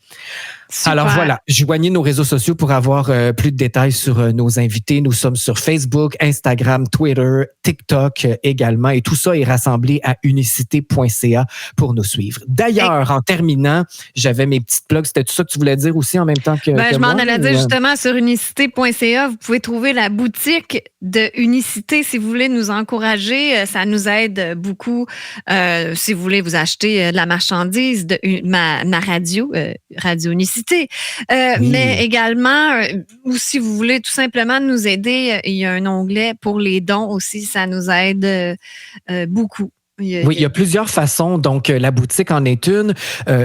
Super. Alors voilà, joignez nos réseaux sociaux pour avoir plus de détails sur nos invités. Nous sommes sur Facebook, Instagram, Twitter, TikTok également. Et tout ça est rassemblé à unicité.ca pour nous suivre. D'ailleurs, en terminant, j'avais mes petites plugs. C'était tout ça que tu voulais dire aussi en même temps que je moi, m'en allais dire justement sur unicité.ca. Vous pouvez trouver la boutique de Unicité si vous voulez nous encourager. Ça nous aide beaucoup. Si vous voulez vous acheter de la marchandise de ma radio, Radio Unicité. Mais également, ou si vous voulez tout simplement nous aider, il y a un onglet pour les dons aussi, ça nous aide beaucoup. Oui, il y a plusieurs façons. Donc, la boutique en est une.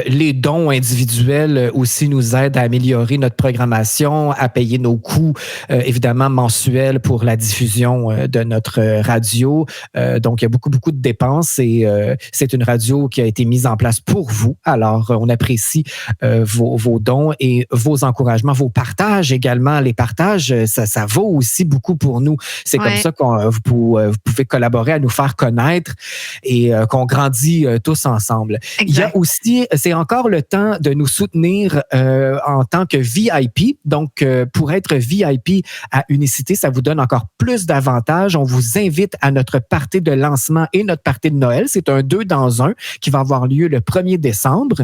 Les dons individuels aussi nous aident à améliorer notre programmation, à payer nos coûts, évidemment, mensuels pour la diffusion de notre radio. Donc, il y a beaucoup de dépenses et c'est une radio qui a été mise en place pour vous. Alors, on apprécie vos dons et vos encouragements, vos partages également. Les partages, ça vaut aussi beaucoup pour nous. C'est comme ça que vous pouvez collaborer à nous faire connaître et qu'on grandit tous ensemble. Exact. Il y a aussi, c'est encore le temps de nous soutenir en tant que VIP. Donc, pour être VIP à Unicité, ça vous donne encore plus d'avantages. On vous invite à notre party de lancement et notre party de Noël. C'est un 2 dans 1 qui va avoir lieu le 1er décembre.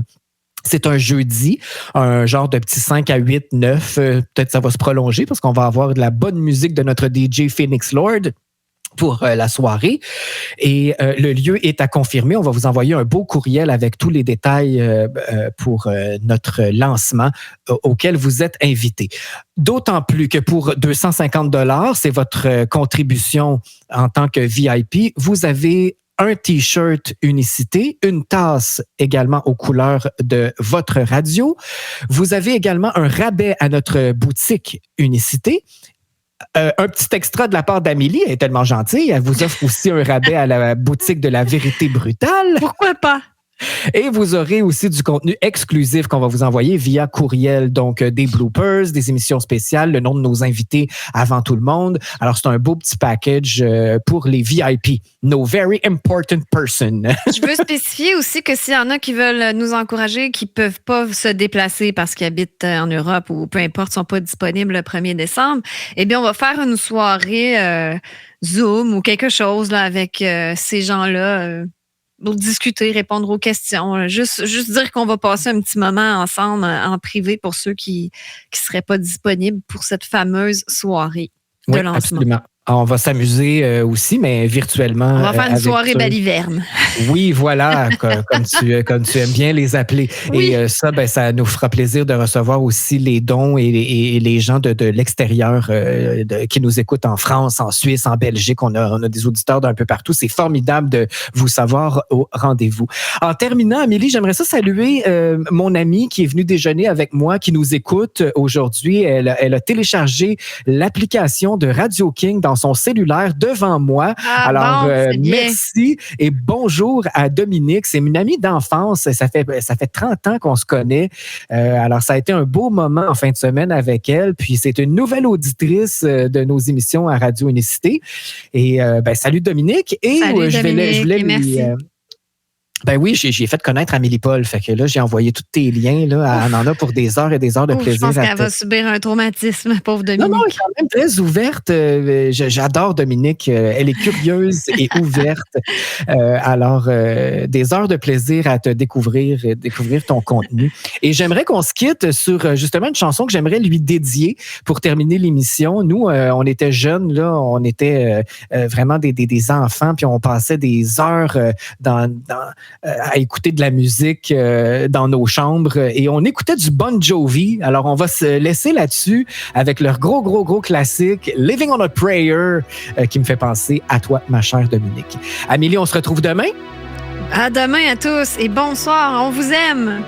C'est un jeudi, un genre de petit 5 à 8, 9. Peut-être ça va se prolonger parce qu'on va avoir de la bonne musique de notre DJ Phoenix Lord pour la soirée. Et le lieu est à confirmer. On va vous envoyer un beau courriel avec tous les détails pour notre lancement auquel vous êtes invités. D'autant plus que pour 250 $, c'est votre contribution en tant que VIP. Vous avez un T-shirt Unicité, une tasse également aux couleurs de votre radio. Vous avez également un rabais à notre boutique Unicité. Un petit extra de la part d'Amélie, elle est tellement gentille, elle vous offre aussi un rabais à la boutique de la vérité brutale. Pourquoi pas? Et vous aurez aussi du contenu exclusif qu'on va vous envoyer via courriel, donc des bloopers, des émissions spéciales, le nom de nos invités avant tout le monde. Alors, c'est un beau petit package pour les VIP, nos very important persons. Je veux spécifier aussi que s'il y en a qui veulent nous encourager, qui ne peuvent pas se déplacer parce qu'ils habitent en Europe ou peu importe, ne sont pas disponibles le 1er décembre, eh bien, on va faire une soirée Zoom ou quelque chose là, avec ces gens-là. Pour discuter, répondre aux questions. Juste dire qu'on va passer un petit moment ensemble en privé pour ceux qui ne seraient pas disponibles pour cette fameuse soirée de lancement. Absolument. On va s'amuser aussi, mais virtuellement. On va faire une soirée baliverne. Oui, voilà, comme tu aimes bien les appeler. Oui. Et ça, ça nous fera plaisir de recevoir aussi les dons et les gens de l'extérieur qui nous écoutent en France, en Suisse, en Belgique. On a des auditeurs d'un peu partout. C'est formidable de vous savoir au rendez-vous. En terminant, Amélie, j'aimerais ça saluer mon amie qui est venue déjeuner avec moi, qui nous écoute aujourd'hui. Elle a téléchargé l'application de Radio King dans son cellulaire devant moi. Alors, merci et bonjour à Dominique. C'est une amie d'enfance. Ça fait 30 ans qu'on se connaît. Alors, ça a été un beau moment en fin de semaine avec elle. Puis, c'est une nouvelle auditrice de nos émissions à Radio Unicité. Et salut Dominique. Et salut, je voulais merci. Ben oui, j'ai fait connaître Amélie Paul. Fait que là, j'ai envoyé tous tes liens. Là, elle en a pour des heures et des heures de plaisir. Je pense qu'elle va subir un traumatisme, pauvre Dominique. Non, elle est quand même très ouverte. J'adore Dominique. Elle est curieuse et ouverte. Alors, des heures de plaisir à te découvrir ton contenu. Et j'aimerais qu'on se quitte sur justement une chanson que j'aimerais lui dédier pour terminer l'émission. Nous, on était jeunes, là, on était vraiment des enfants, puis on passait des heures à écouter de la musique dans nos chambres et on écoutait du Bon Jovi. Alors, on va se laisser là-dessus avec leur gros classique Living on a Prayer qui me fait penser à toi, ma chère Dominique. Amélie, on se retrouve demain? À demain à tous et bonsoir, on vous aime!